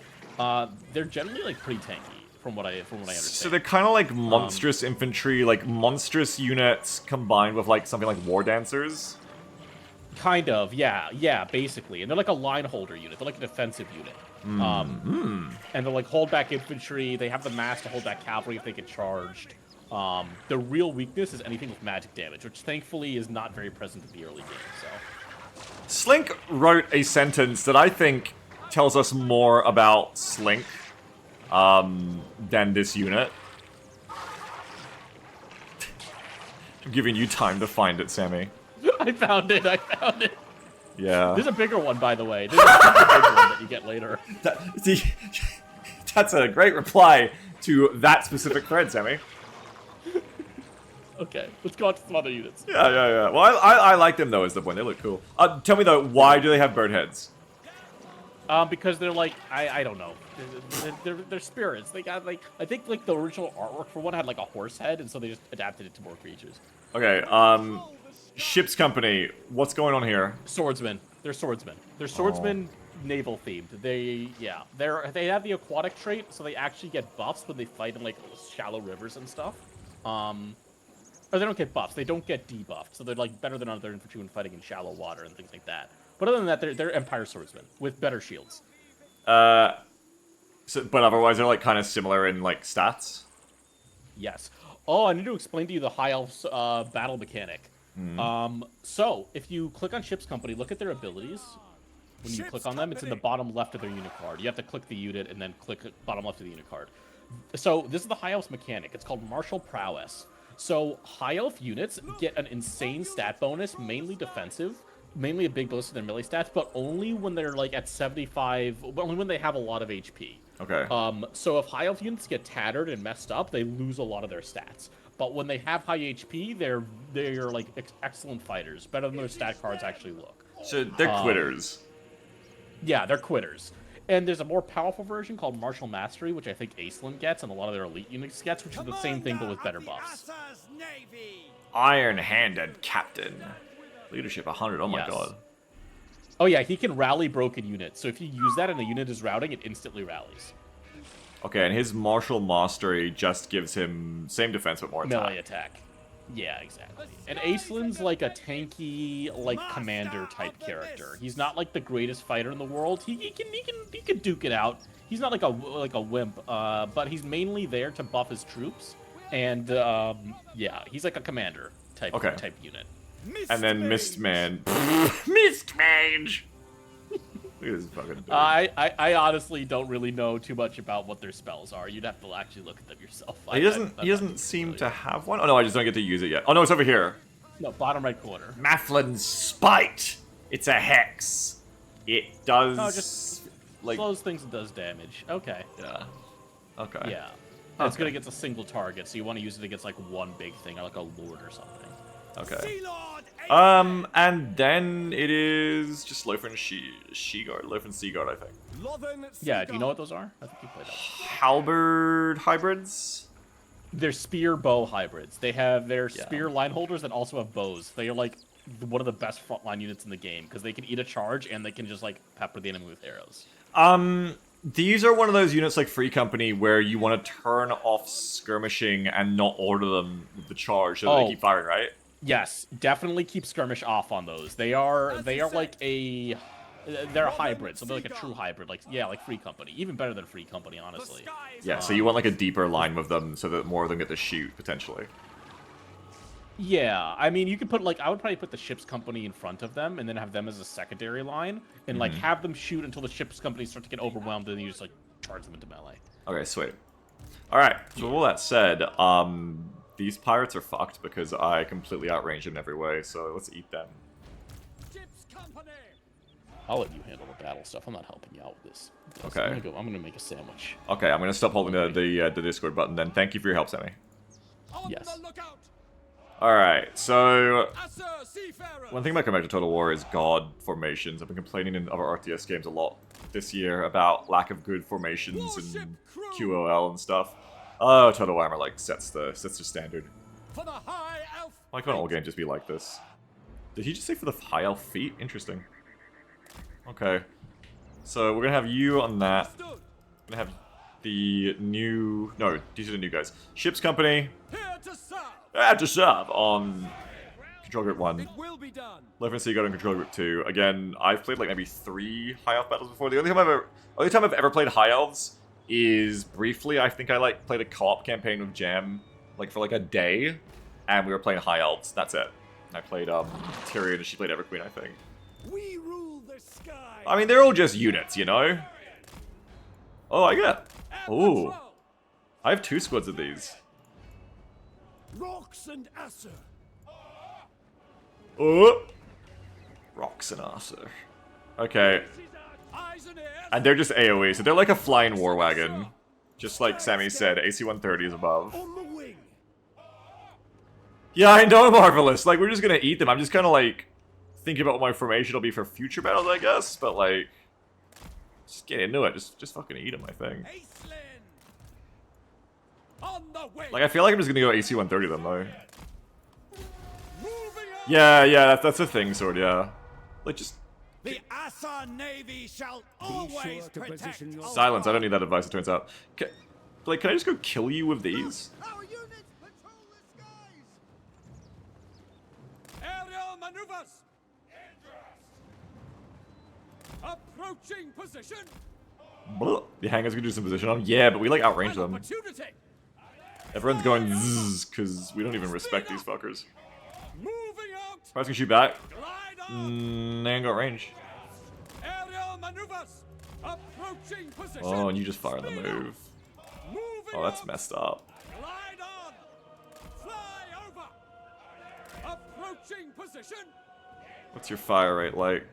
[SPEAKER 2] they're generally like pretty tanky from what I understand.
[SPEAKER 1] So they're kind of like monstrous infantry, like monstrous units combined with like something like war dancers.
[SPEAKER 2] Kind of, yeah, basically. And they're like a line holder unit. They're like a defensive unit. And they're like hold back infantry. They have the mass to hold back cavalry if they get charged. Their real weakness is anything with magic damage, which thankfully is not very present in the early game. So
[SPEAKER 1] Slink wrote a sentence that I think tells us more about Slink than this unit. I'm giving you time to find it, Sammy.
[SPEAKER 2] I found it.
[SPEAKER 1] Yeah.
[SPEAKER 2] There's a bigger one, by the way. There's a super big one that you get later.
[SPEAKER 1] That's a great reply to that specific thread, Sammy.
[SPEAKER 2] Okay, let's go on to some other units.
[SPEAKER 1] Yeah. Well, I like them, though, is the point. They look cool. Tell me, though, why do they have bird heads?
[SPEAKER 2] Because they're like, I don't know. They're spirits. They got like, I think like the original artwork for one had like a horse head, and so they just adapted it to more creatures.
[SPEAKER 1] Okay, Ship's Company, what's going on here?
[SPEAKER 2] Swordsmen. They're swordsmen. They're swordsmen naval themed. They have the aquatic trait, so they actually get buffs when they fight in like shallow rivers and stuff. Or they don't get buffs. They don't get debuffed, so they're like better than other infantry when fighting in shallow water and things like that. But other than that, they're Empire swordsmen with better shields.
[SPEAKER 1] But otherwise they're like kind of similar in like stats.
[SPEAKER 2] Yes. Oh, I need to explain to you the High Elves battle mechanic. So, if you click on Ship's Company, look at their abilities. When you click on them, it's in the bottom left of their unit card. You have to click the unit and then click bottom left of the unit card. So, this is the High Elves mechanic. It's called Martial Prowess. So, High Elf units get an insane stat bonus, mainly defensive, mainly a big bonus to their melee stats, but only when they're like at 75, only when they have a lot of HP.
[SPEAKER 1] Okay.
[SPEAKER 2] So if High Elf units get tattered and messed up, they lose a lot of their stats. But when they have high HP, they're like excellent fighters, better than their stat cards actually look.
[SPEAKER 1] So they're quitters.
[SPEAKER 2] Yeah, they're quitters. And there's a more powerful version called Martial Mastery, which I think Aislinn gets, and a lot of their elite units gets, which is the same thing but with better buffs.
[SPEAKER 1] Iron-handed captain. Leadership 100, oh my
[SPEAKER 2] Yes.
[SPEAKER 1] god.
[SPEAKER 2] Oh yeah, he can rally broken units. So if you use that and a unit is routing, it instantly rallies.
[SPEAKER 1] Okay, and his martial mastery just gives him same defense but more attack.
[SPEAKER 2] Melee attack. Yeah, exactly. And Aislinn's like a tanky, like commander type character. He's not like the greatest fighter in the world. He can duke it out. He's not like a wimp, but he's mainly there to buff his troops. And yeah, he's like a commander type unit.
[SPEAKER 1] And then Mistman. Mist Mage! Look at this fucking dude.
[SPEAKER 2] I honestly don't really know too much about what their spells are. You'd have to actually look at them yourself.
[SPEAKER 1] He doesn't seem to have one. Oh no, I just don't get to use it yet. Oh no, it's over here.
[SPEAKER 2] No, bottom right corner.
[SPEAKER 1] Mathlin's Spite. It's a hex. It does.
[SPEAKER 2] Oh, just
[SPEAKER 1] like
[SPEAKER 2] slows things and does damage. Okay.
[SPEAKER 1] Yeah. Okay.
[SPEAKER 2] Yeah. It's good against a single target, so you want to use it against like one big thing, like a lord or something.
[SPEAKER 1] Okay. And then it is just Lothar and Seaguard, I think.
[SPEAKER 2] Yeah, do you know what those are? I think you played that.
[SPEAKER 1] Halberd hybrids?
[SPEAKER 2] They're spear bow hybrids. They have their spear line holders that also have bows. They are like one of the best frontline units in the game because they can eat a charge and they can just like pepper the enemy with arrows.
[SPEAKER 1] These are one of those units like Free Company where you want to turn off skirmishing and not order them with the charge so that they keep firing, right?
[SPEAKER 2] Yes, definitely keep skirmish off on those. They are like they're a hybrid, so they're like a true hybrid, like Free Company. Even better than Free Company, honestly.
[SPEAKER 1] Yeah, so you want like a deeper line with them so that more of them get to shoot, potentially.
[SPEAKER 2] Yeah, I mean, you could put I would probably put the Ship's Company in front of them and then have them as a secondary line and like have them shoot until the Ship's Company start to get overwhelmed and then you just like charge them into melee.
[SPEAKER 1] Okay, sweet. Alright, so with all that said, these pirates are fucked because I completely outranged them in every way, so let's eat them.
[SPEAKER 3] Ship's company.
[SPEAKER 2] I'll let you handle the battle stuff. I'm not helping you out with this.
[SPEAKER 1] Okay.
[SPEAKER 2] I'm gonna make a sandwich.
[SPEAKER 1] Okay, I'm gonna stop holding the Discord button then. Thank you for your help, Sammy.
[SPEAKER 3] On
[SPEAKER 2] Yes.
[SPEAKER 3] the lookout.
[SPEAKER 1] Alright, so
[SPEAKER 3] Assur seafarer.
[SPEAKER 1] one thing about coming back to Total War is god formations. I've been complaining in other RTS games a lot this year about lack of good formations and QOL and stuff. Oh, Total Warhammer like sets the standard.
[SPEAKER 3] For the high elf.
[SPEAKER 1] Why can't all games just be like this? Did he just say for the high elf feet? Interesting. Okay. So we're gonna have you on that.
[SPEAKER 3] Stood.
[SPEAKER 1] We're gonna have the new... No, these are the new guys. Ship's Company.
[SPEAKER 3] Here to serve.
[SPEAKER 1] Have to serve on Control Group 1.
[SPEAKER 3] It will be done.
[SPEAKER 1] Left Sea got on Control Group 2. Again, I've played like maybe 3 High Elf battles before. The only time I've ever played High Elves is briefly. I think I like played a co-op campaign with Jam like for like a day, and we were playing High Elves. That's it. I played Tyrion and she played Everqueen, I think.
[SPEAKER 3] We rule the sky.
[SPEAKER 1] I mean, they're all just units, you know? Oh, I get... Ooh. I have 2 squads of these.
[SPEAKER 3] Rocks and Assur.
[SPEAKER 1] Oh! Rocks and Arthur. Okay.
[SPEAKER 3] Eyes and ears.
[SPEAKER 1] And they're just AoE, so they're like a flying war wagon. Just like Sammy said, AC 130 is above.
[SPEAKER 3] On the wing.
[SPEAKER 1] Yeah, I know, Marvelous. Like, we're just gonna eat them. I'm just kind of like thinking about what my formation will be for future battles, I guess. But like, just get into it. Just fucking eat them, I think.
[SPEAKER 3] Aislinn. On the wing.
[SPEAKER 1] Like, I feel like I'm just gonna go AC 130 them though.
[SPEAKER 3] Moving up.
[SPEAKER 1] Yeah, that's a thing, sword. Yeah, like just
[SPEAKER 3] The Assur Navy shall always
[SPEAKER 6] sure to
[SPEAKER 3] protect.
[SPEAKER 6] position your-
[SPEAKER 1] silence. I don't need that advice. It turns out. Like, can I just go kill you with these?
[SPEAKER 3] Our units patrol the skies. Aerial maneuvers. Approaching position.
[SPEAKER 1] Blah. The hangers can do some position on. Yeah, but we like outrange
[SPEAKER 3] An
[SPEAKER 1] them.
[SPEAKER 3] opportunity.
[SPEAKER 1] Everyone's going zzz because we don't even respect these fuckers.
[SPEAKER 3] Moving out.
[SPEAKER 1] Price can shoot back.
[SPEAKER 3] Glide on.
[SPEAKER 1] They ain't got range.
[SPEAKER 3] Aerial maneuvers. Approaching position.
[SPEAKER 1] Oh, and you just fire the
[SPEAKER 3] Speed
[SPEAKER 1] move.
[SPEAKER 3] up. Moving
[SPEAKER 1] Oh, that's
[SPEAKER 3] up.
[SPEAKER 1] messed up.
[SPEAKER 3] Glide on. Fly over. Approaching position.
[SPEAKER 1] What's your fire rate like?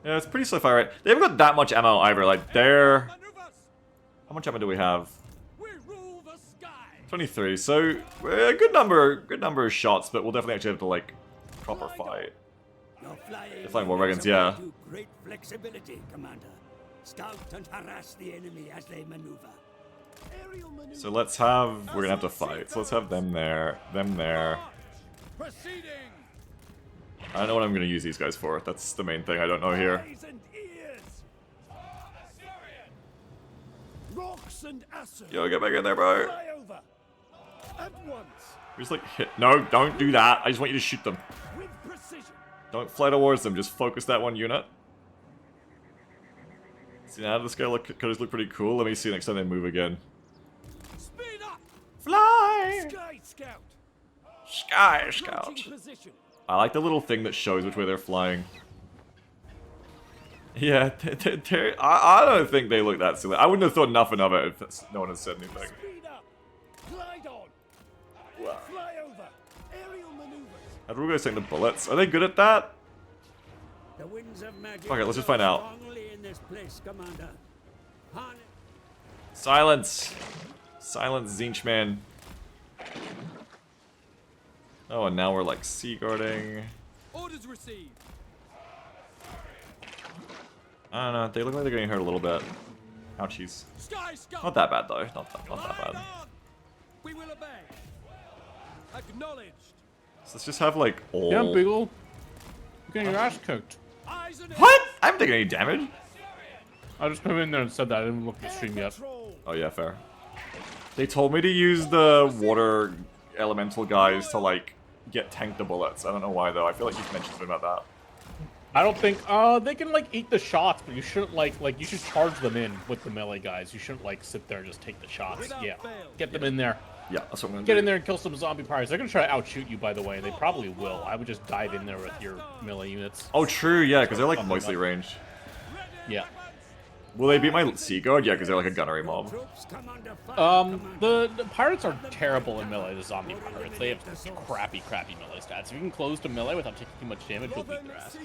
[SPEAKER 1] Yeah, it's pretty slow fire rate. They haven't got that much ammo either. Like, they're...
[SPEAKER 3] Maneuvers.
[SPEAKER 1] How much ammo do we have?
[SPEAKER 3] We rule the sky.
[SPEAKER 1] 23. So, a good number of shots, but we'll definitely actually have to, like, proper fight.
[SPEAKER 6] Your flying
[SPEAKER 1] They're flying war
[SPEAKER 6] units
[SPEAKER 1] wagons, yeah.
[SPEAKER 6] afford you great flexibility, Commander. Scout and harass the enemy as they maneuver.
[SPEAKER 3] Aerial maneuvers.
[SPEAKER 1] So let's have... We're gonna have to fight. So let's have them there, them there.
[SPEAKER 3] Proceeding.
[SPEAKER 1] I don't know what I'm gonna use these guys for. That's the main thing I don't know here.
[SPEAKER 3] Eyes and ears. Rocks and Assur.
[SPEAKER 1] Yo, get back in there, bro.
[SPEAKER 3] Fly over. At once.
[SPEAKER 1] We just like hit... No, don't do that. I just want you to shoot them.
[SPEAKER 3] With precision.
[SPEAKER 1] Don't fly towards them. Just focus that one unit. See, now this guy could look pretty cool. Let me see next time they move again.
[SPEAKER 3] Speed up.
[SPEAKER 1] Fly!
[SPEAKER 3] Sky Scout.
[SPEAKER 1] Sky Scout.
[SPEAKER 3] Approaching position.
[SPEAKER 1] I like the little thing that shows which way they're flying. Yeah, I don't think they look that silly. I wouldn't have thought nothing of it if no one had said anything.
[SPEAKER 3] Speed up. Glide on. Fly over. Aerial maneuvers.
[SPEAKER 1] How do we guys take the bullets? Are they good at that?
[SPEAKER 6] The winds of magic
[SPEAKER 1] Okay, let's just
[SPEAKER 6] blow
[SPEAKER 1] find out.
[SPEAKER 6] strongly in this place, Commander. Harness
[SPEAKER 1] Silence! Silence, Zinch man. Oh, and now we're like sea guarding.
[SPEAKER 3] Orders received.
[SPEAKER 1] I don't know, they look like they're getting hurt a little bit. Ouchies.
[SPEAKER 3] Sky Scout.
[SPEAKER 1] Not that bad though, not that
[SPEAKER 3] Glide
[SPEAKER 1] bad.
[SPEAKER 3] on. We will obey. Acknowledged.
[SPEAKER 1] So let's just have like all...
[SPEAKER 2] Yeah, Beagle. You're getting your ass cooked.
[SPEAKER 3] Eyes and
[SPEAKER 1] What? I haven't taken any damage.
[SPEAKER 2] I just come in there and said that. I didn't look at the stream yet.
[SPEAKER 3] Patrol.
[SPEAKER 1] Oh yeah, fair. They told me to use the water elemental guys to like get tank the bullets. I don't know why though. I feel like you've mentioned something about that.
[SPEAKER 2] I don't think they can like eat the shots, but you shouldn't like you should charge them in with the melee guys. You shouldn't like sit there and just take the shots.
[SPEAKER 3] Without
[SPEAKER 2] Yeah,
[SPEAKER 3] fail.
[SPEAKER 2] get them in there.
[SPEAKER 1] Yeah, that's what I'm gonna
[SPEAKER 2] Get
[SPEAKER 1] do.
[SPEAKER 2] in there and kill some zombie pirates. They're gonna try to outshoot you, by the way. They probably will. I would just dive in there with your melee units.
[SPEAKER 1] Oh, true, yeah, because they're like mostly ranged.
[SPEAKER 2] Yeah.
[SPEAKER 1] Will they beat my Sea Guard? Yeah, because they're like a gunnery mob.
[SPEAKER 6] Troops come under fire,
[SPEAKER 2] The pirates are terrible in melee, the zombie pirates. They have crappy melee stats. If you can close to melee without taking too much damage, you'll beat their ass.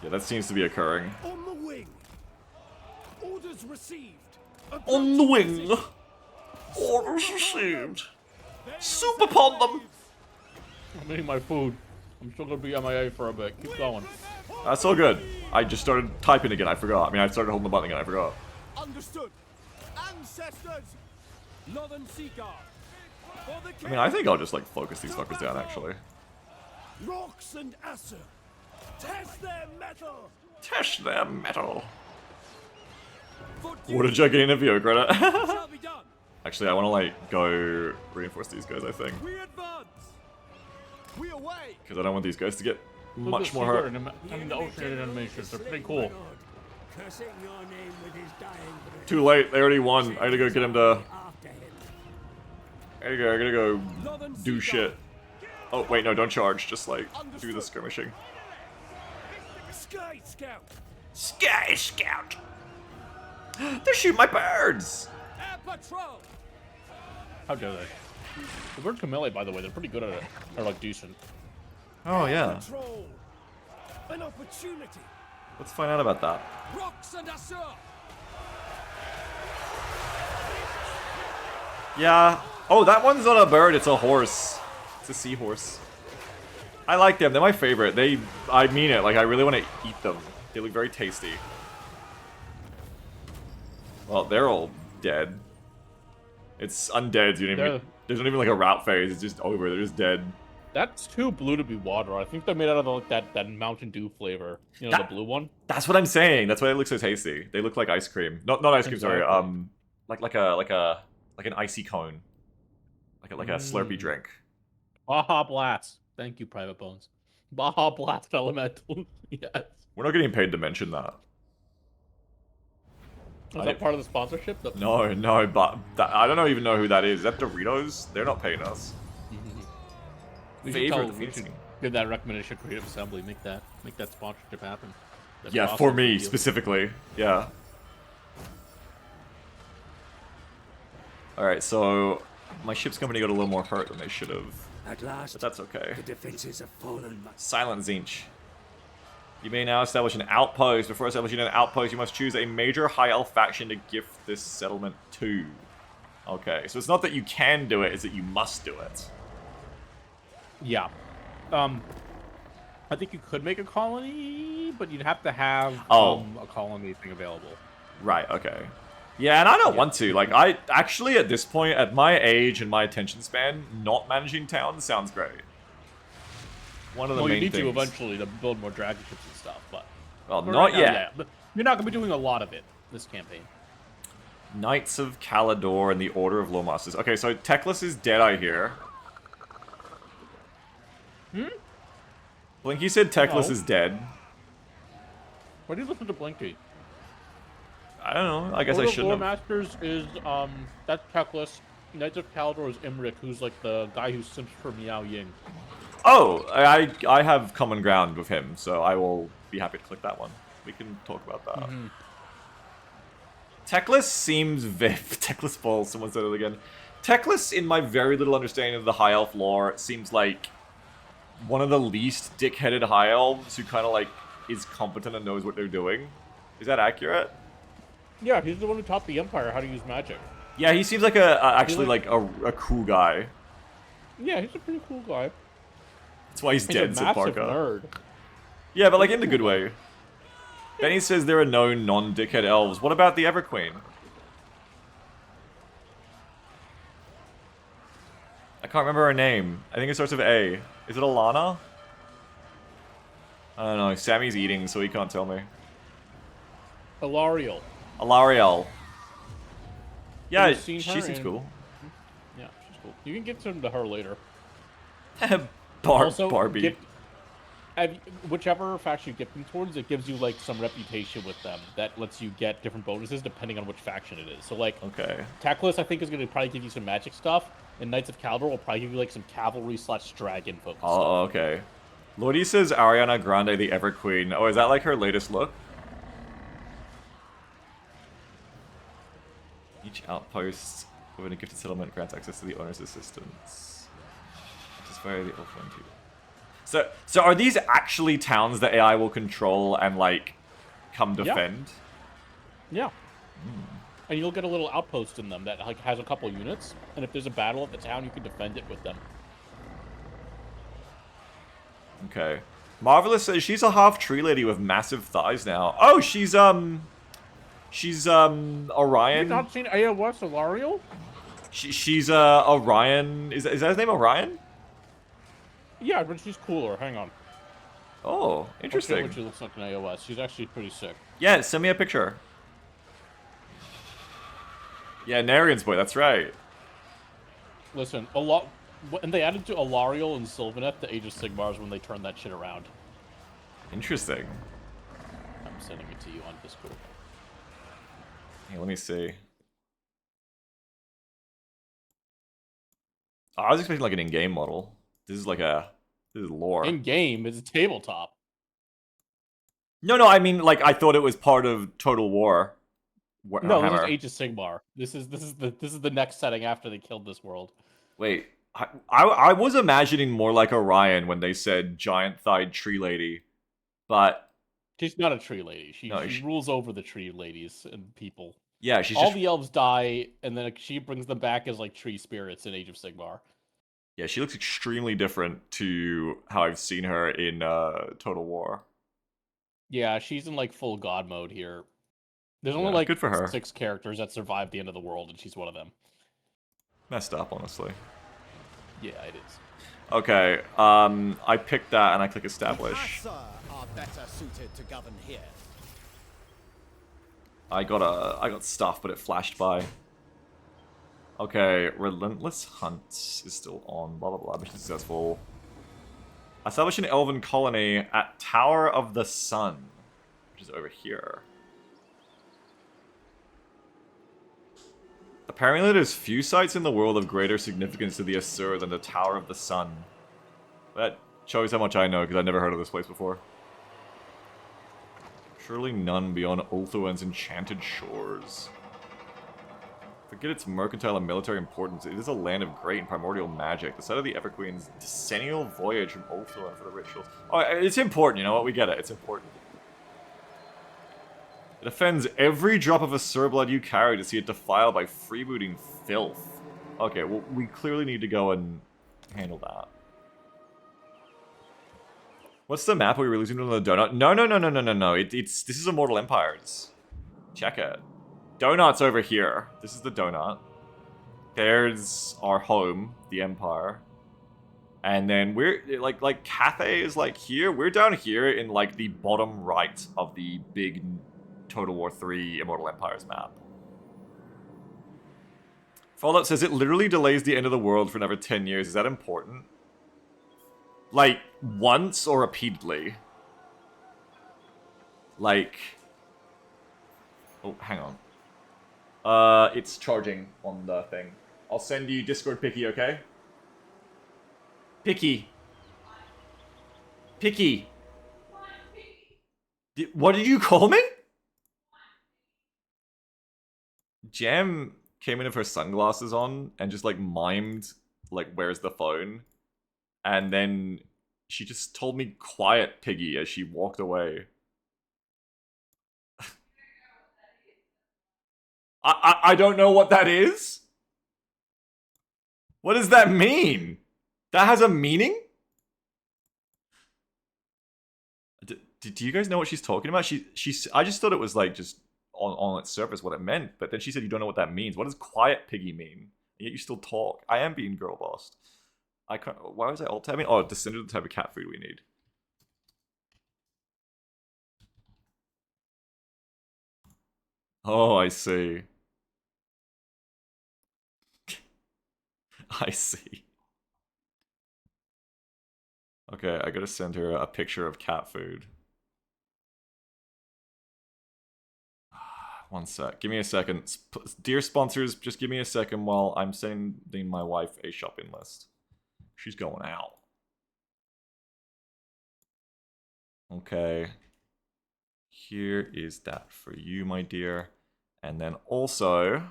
[SPEAKER 1] Yeah, that seems to be occurring.
[SPEAKER 3] On the wing. Orders received.
[SPEAKER 1] On the wing. Orders received. Soup upon them.
[SPEAKER 2] I'm eating my food. I'm still gonna be MIA for a bit. Keep going.
[SPEAKER 1] That's all good. I just started typing again. I forgot. I mean, I started holding the button again. I forgot.
[SPEAKER 3] Understood. Ancestors. Northern Sea Guard. For the
[SPEAKER 1] I mean, I think I'll just like focus these fuckers down actually.
[SPEAKER 3] Rocks and Acer. Test their metal.
[SPEAKER 1] Test their metal.
[SPEAKER 3] For
[SPEAKER 1] What a gigantic video credit.
[SPEAKER 3] shall be done.
[SPEAKER 1] Actually, I want to like go reinforce these guys. I think
[SPEAKER 3] We advance. We away.
[SPEAKER 1] because I don't want these guys to get
[SPEAKER 2] Look
[SPEAKER 1] much
[SPEAKER 2] at
[SPEAKER 1] more
[SPEAKER 2] Seaguard
[SPEAKER 1] hurt.
[SPEAKER 2] and I mean, the ocean animations. They're pretty cool.
[SPEAKER 6] cursing your name with his dying breath.
[SPEAKER 1] Too late. They already won. I gotta go get him to.
[SPEAKER 6] After him.
[SPEAKER 1] I gotta go do shit. Oh wait, no, don't charge. Just like do the skirmishing.
[SPEAKER 3] Sky Scout.
[SPEAKER 1] Sky Scout. They're shooting my birds.
[SPEAKER 3] Air Patrol.
[SPEAKER 2] How dare they? The bird can melee, by the way. They're pretty good at it. They're like decent.
[SPEAKER 1] Oh yeah.
[SPEAKER 3] Patrol. An opportunity.
[SPEAKER 1] Let's find out about that.
[SPEAKER 3] Rocks and Acer.
[SPEAKER 1] Yeah. Oh, that one's not a bird. It's a horse. It's a seahorse. I like them. They're my favorite. I mean it. Like, I really want to eat them. They look very tasty. Well, they're all dead. It's undead. You don't even, there's not even like a route phase. It's just over. They're just dead.
[SPEAKER 2] That's too blue to be water. I think they're made out of like that Mountain Dew flavor. You know, the blue one.
[SPEAKER 1] That's what I'm saying. That's why they look so tasty. They look like ice cream. Not ice cream. Sorry. Like an icy cone. Like a Slurpee drink.
[SPEAKER 2] Baja Blast. Thank you, Private Bones. Baja Blast Elemental. Yes.
[SPEAKER 1] We're not getting paid to mention that.
[SPEAKER 2] Is that part of the sponsorship?
[SPEAKER 1] No, but I don't even know who that is. Is that Doritos? They're not paying us.
[SPEAKER 2] We should give that recommendation to Creative Assembly. Make that sponsorship happen. That'd be
[SPEAKER 1] Yeah,
[SPEAKER 2] awesome
[SPEAKER 1] for me
[SPEAKER 2] you.
[SPEAKER 1] specifically. Yeah. Alright, so my ship's company got a little more hurt than they should have.
[SPEAKER 6] At last,
[SPEAKER 1] But that's okay.
[SPEAKER 6] the defenses have fallen.
[SPEAKER 1] Silent Zinch. You may now establish an outpost. Before establishing an outpost, you must choose a major high elf faction to gift this settlement to. Okay, so it's not that you can do it, it's that you must do it.
[SPEAKER 2] Yeah. I think you could make a colony, but you'd have to have a colony thing available.
[SPEAKER 1] Right, okay. Yeah, and I don't want to. Like, I actually, at this point, at my age and my attention span, not managing towns sounds great. One of the main
[SPEAKER 2] you need
[SPEAKER 1] things.
[SPEAKER 2] to eventually to build more dragon ships and stuff, but...
[SPEAKER 1] Well,
[SPEAKER 2] but
[SPEAKER 1] not
[SPEAKER 2] right now,
[SPEAKER 1] yet.
[SPEAKER 2] yeah. But you're not going to be doing a lot of it this campaign.
[SPEAKER 1] Knights of Calador and the Order of Lawmasters. Okay, so Teclis is dead, I hear. Blinky said Teclis is dead.
[SPEAKER 2] Why do you listen to Blinky?
[SPEAKER 1] I don't know. I guess I shouldn't have.
[SPEAKER 2] Masters is, that's Teclis. Knights of Calador is Imrik, who's like the guy who simps for Miao Ying.
[SPEAKER 1] Oh, I have common ground with him, so I will be happy to click that one. We can talk about that. Teclis seems Teclis balls, someone said it again. Teclis, in my very little understanding of the High Elf lore, seems like one of the least dick-headed High Elves who kind of like is competent and knows what they're doing. Is that accurate?
[SPEAKER 2] Yeah, he's the one who taught the Empire how to use magic.
[SPEAKER 1] Yeah, he seems like actually like a cool guy.
[SPEAKER 2] Yeah, he's a pretty cool guy.
[SPEAKER 1] That's why he's
[SPEAKER 2] He's
[SPEAKER 1] dead,
[SPEAKER 2] a
[SPEAKER 1] said
[SPEAKER 2] massive
[SPEAKER 1] Parker.
[SPEAKER 2] nerd.
[SPEAKER 1] Yeah, but like in the good way. Benny says there are no non-dickhead elves. What about the Everqueen? I can't remember her name. I think it starts with A. Is it Alana? I don't know. Sammy's eating, so he can't tell me.
[SPEAKER 2] Alariel.
[SPEAKER 1] Alariel. Yeah,
[SPEAKER 2] Have you
[SPEAKER 1] she
[SPEAKER 2] seen her
[SPEAKER 1] seems
[SPEAKER 2] in-
[SPEAKER 1] cool.
[SPEAKER 2] Yeah, she's cool. You can get some to her later.
[SPEAKER 1] Barbie.
[SPEAKER 2] Whichever faction you get them towards, it gives you like some reputation with them that lets you get different bonuses depending on which faction it is. So like,
[SPEAKER 1] Okay.
[SPEAKER 2] Teclis I think is going to probably give you some magic stuff, and Knights of Calador will probably give you like some cavalry/dragon focus.
[SPEAKER 1] Oh, okay. Lordy says Ariana Grande the Everqueen. Oh, is that like her latest look? Each outpost within a gifted settlement grants access to the owner's assistance. Just via the Elfland too. So are these actually towns that AI will control and like come defend?
[SPEAKER 2] Yeah. And you'll get a little outpost in them that like has a couple units, and if there's a battle at the town, you can defend it with them.
[SPEAKER 1] Okay. Marvelous says she's a half tree lady with massive thighs now. Oh, she's Orion.
[SPEAKER 2] You've not seen AOS Alariel?
[SPEAKER 1] She's Orion. Is that his name, Orion?
[SPEAKER 2] Yeah, but she's cooler. Hang on.
[SPEAKER 1] Oh,
[SPEAKER 2] I'll show you
[SPEAKER 1] interesting.
[SPEAKER 2] what she looks like in AOS. She's actually pretty sick.
[SPEAKER 1] Yeah, send me a picture. Yeah, Narian's boy, that's right.
[SPEAKER 2] Listen, and they added to Alariel and Sylvaneth the Age of Sigmars when they turned that shit around.
[SPEAKER 1] Interesting.
[SPEAKER 2] I'm sending it to you on Discord.
[SPEAKER 1] Hey, let me see. Oh, I was expecting like an in-game model. This is lore.
[SPEAKER 2] In game, it's a tabletop.
[SPEAKER 1] No, I mean like I thought it was part of Total War.
[SPEAKER 2] No, this is Age of Sigmar. This is the next setting after they killed this world.
[SPEAKER 1] Wait, I was imagining more like Orion when they said giant-thighed tree lady, but
[SPEAKER 2] she's not a tree lady. She
[SPEAKER 1] she
[SPEAKER 2] rules over the tree ladies and people.
[SPEAKER 1] Yeah, she's
[SPEAKER 2] all the elves die, and then she brings them back as like tree spirits in Age of Sigmar.
[SPEAKER 1] Yeah, she looks extremely different to how I've seen her in Total War.
[SPEAKER 2] Yeah, she's in like full god mode here. There's only like
[SPEAKER 1] good for her.
[SPEAKER 2] 6 characters that survived the end of the world, and she's one of them.
[SPEAKER 1] Messed up, honestly.
[SPEAKER 2] Yeah, it is.
[SPEAKER 1] Okay, I picked that and I click establish.
[SPEAKER 3] The are better suited to govern here.
[SPEAKER 1] I got stuff, but it flashed by. Okay, Relentless Hunt is still on. Blah blah blah. Mission successful. Establish an elven colony at Tower of the Sun, which is over here. Apparently, there's few sites in the world of greater significance to the Asur than the Tower of the Sun. That shows how much I know, because I've never heard of this place before. Surely none beyond Ulthuan's enchanted shores. Forget its mercantile and military importance. It is a land of great and primordial magic. The site of the Everqueen's decennial voyage from Ulthuan for the rituals. Oh, it's important, you know what? We get it. It's important. It offends every drop of Asur blood you carry to see it defiled by freebooting filth. Okay, well, we clearly need to go and handle that. What's the map? Are we releasing it on the donut? No. This is Immortal Empires. Check it. Donut's over here. This is the donut. There's our home, the Empire. And then we're, like Cathay is like here. We're down here in like the bottom right of the big Total War 3 Immortal Empires map. Fallout says it literally delays the end of the world for another 10 years. Is that important? Like, once or repeatedly? Like... Oh, hang on. It's charging on the thing. I'll send you Discord Picky, okay? Picky. Picky. What did you call me? Jam came in with her sunglasses on and just like mimed like where's the phone, and then she just told me quiet Piggy as she walked away. I don't know what that is. What does that mean? That has a meaning? Do you guys know what she's talking about? I just thought it was like just on its surface what it meant, but then she said you don't know what that means. What does quiet Piggy mean? And yet you still talk. I am being girl bossed. I can't. Why was I alt tabbing? Oh, descended the type of cat food we need. Oh, I see. I see. Okay, I gotta send her a picture of cat food. One sec. Give me a second. Dear sponsors, just give me a second while I'm sending my wife a shopping list. She's going out. Okay. Here is that for you, my dear. And then also,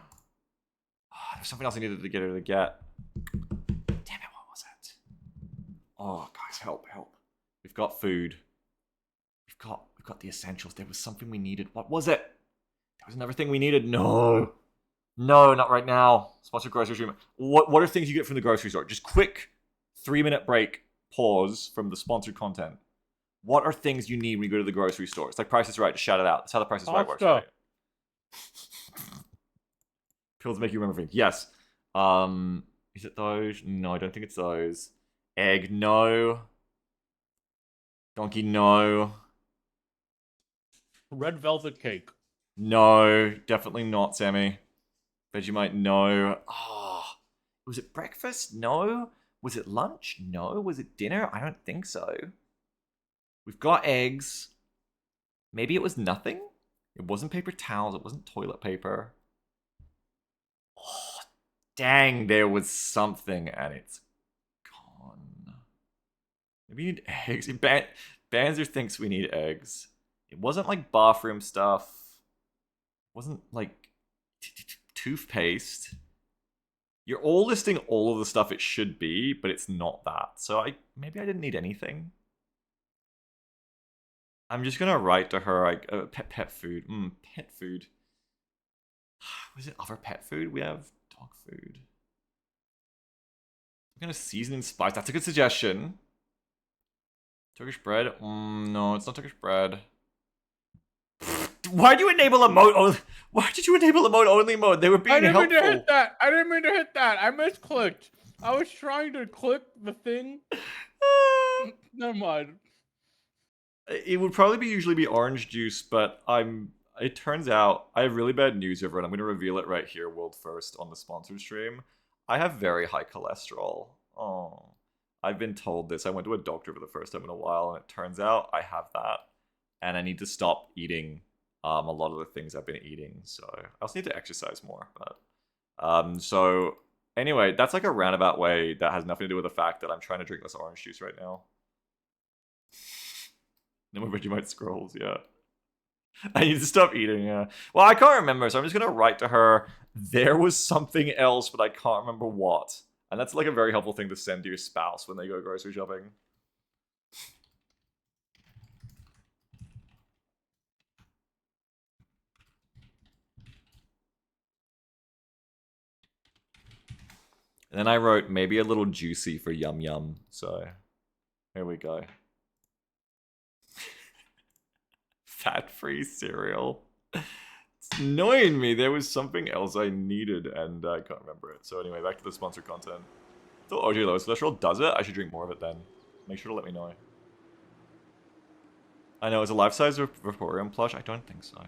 [SPEAKER 1] There's something else I needed to get her to get. Damn it, what was it? Oh, guys, help, help. We've got food. We've got the essentials. There was something we needed. What was it? There was another thing we needed. No. No, not right now. Sponsored grocery stream. What are things you get from the grocery store? Just quick 3-minute break, pause from the sponsored content. What are things you need when you go to the grocery store? It's like Price is Right. Just shout it out. That's how the Price is Right works. Right? Pills make you remember things. Yes. Is it those? No, I don't think it's those. Egg, no. Donkey, no.
[SPEAKER 2] Red velvet cake.
[SPEAKER 1] No, definitely not, Sammy. Vegemite, no. Oh, was it breakfast? No. Was it lunch? No. Was it dinner? I don't think so. We've got eggs. Maybe it was nothing? It wasn't paper towels. It wasn't toilet paper. Oh, dang, there was something and it's gone. Maybe we need eggs. Banzer thinks we need eggs. It wasn't like bathroom stuff. It wasn't like toothpaste. You're all listing all of the stuff it should be, but it's not that. So maybe I didn't need anything. I'm just gonna write to her pet food. Pet food. Was it other pet food? We have dog food. I'm gonna season and spice. That's a good suggestion. Turkish bread? No, it's not Turkish bread. Why do you enable emote? Why did you enable emote only mode? They were being helpful.
[SPEAKER 2] I didn't mean to hit that. I didn't mean to hit that. I misclicked. I was trying to click the thing. Never mind.
[SPEAKER 1] It would probably usually be orange juice, but it turns out I have really bad news, everyone. I'm going to reveal it right here, world first, on the sponsored stream. I have very high cholesterol. Oh, I've been told this. I went to a doctor for the first time in a while, and it turns out I have that, and I need to stop eating a lot of the things I've been eating. So I also need to exercise more. But so anyway, that's like a roundabout way that has nothing to do with the fact that I'm trying to drink less orange juice right now. No more Vegemite scrolls, yeah. I need to stop eating, yeah. Well, I can't remember, so I'm just going to write to her. There was something else, but I can't remember what. And that's like a very helpful thing to send to your spouse when they go grocery shopping. And then I wrote, maybe a little juicy for yum yum. So, here we go. Fat-free cereal. It's annoying me. There was something else I needed, and I can't remember it. So anyway, back to the sponsored content. I thought OJ Lowest Cholesterol does it. I should drink more of it then. Make sure to let me know. I know, is a life-size Vaporeon plush? I don't think so.